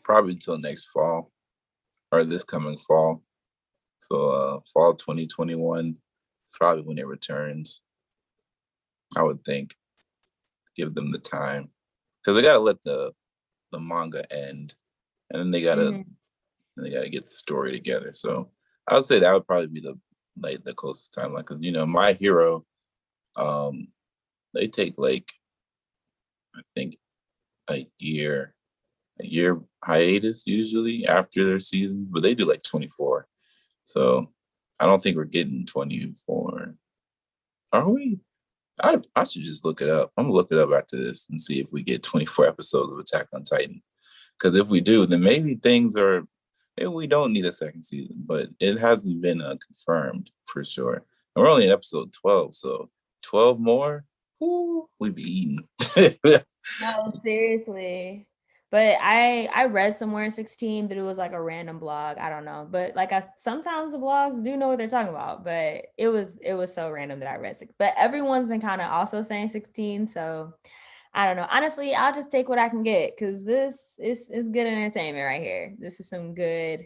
Probably until next fall or this coming fall. So fall 2021, probably when it returns. I would think give them the time because they gotta let the manga end, and then they gotta get the story together. So I would say that would probably be the closest timeline because My Hero, they take like I think a year hiatus usually after their season, but they do like 24. So I don't think we're getting 24. Are we? I should just look it up. I'm gonna look it up after this and see if we get 24 episodes of Attack on Titan. Because if we do, then maybe maybe we don't need a second season, but it hasn't been confirmed for sure. And we're only in episode 12, so 12 more, we'd be eating. No, seriously. But I read somewhere 16, but it was like a random blog. I don't know. But like sometimes the blogs do know what they're talking about, but it was so random that I read six. But everyone's been kind of also saying 16. So I don't know. Honestly, I'll just take what I can get because this is good entertainment right here. This is some good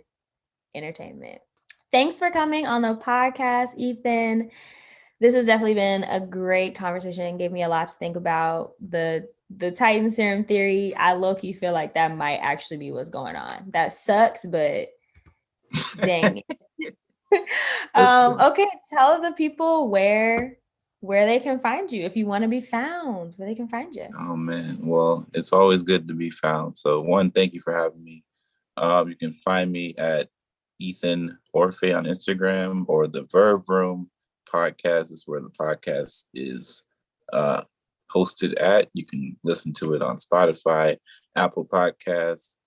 entertainment. Thanks for coming on the podcast, Ethan. This has definitely been a great conversation and gave me a lot to think about. The Titan serum theory, I low-key feel like that might actually be what's going on. That sucks, but dang it. Okay, tell the people where they can find you if you want to be found, where they can find you. Oh man, well, it's always good to be found. So one, thank you for having me. You can find me at Ethan Orphe on Instagram or the Verve Room podcast is where the podcast is hosted at. You can listen to it on Spotify, Apple Podcasts,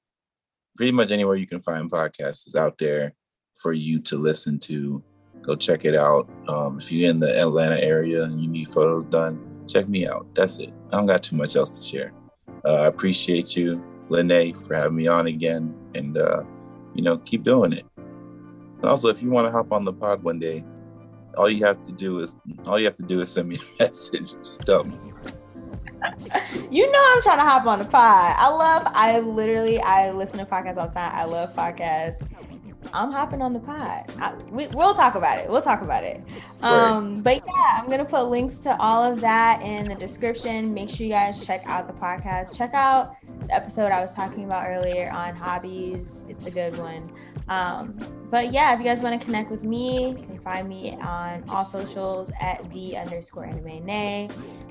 pretty much anywhere you can find podcasts is out there for you to listen to. Go check it out. If you're in the Atlanta area and you need photos done, check me out. That's it. I don't got too much else to share. I appreciate you, Lene, for having me on again, and keep doing it. And also, if you want to hop on the pod one day, all you have to do is send me a message. Just tell me. I'm trying to hop on the pod. I listen to podcasts all the time. I love podcasts. I'm hopping on the pod. We'll talk about it. But yeah, I'm gonna put links to all of that in the description. Make sure you guys check out the podcast. Check out the episode I was talking about earlier on hobbies. It's a good one. But yeah, if you guys want to connect with me, you can find me on all socials at @the_anime-nay.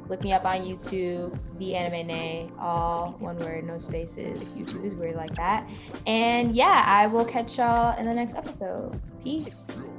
Look me up on YouTube, The Anime Nay, all one word, no spaces. YouTube is weird like that. And yeah, I will catch y'all in the next episode. Peace.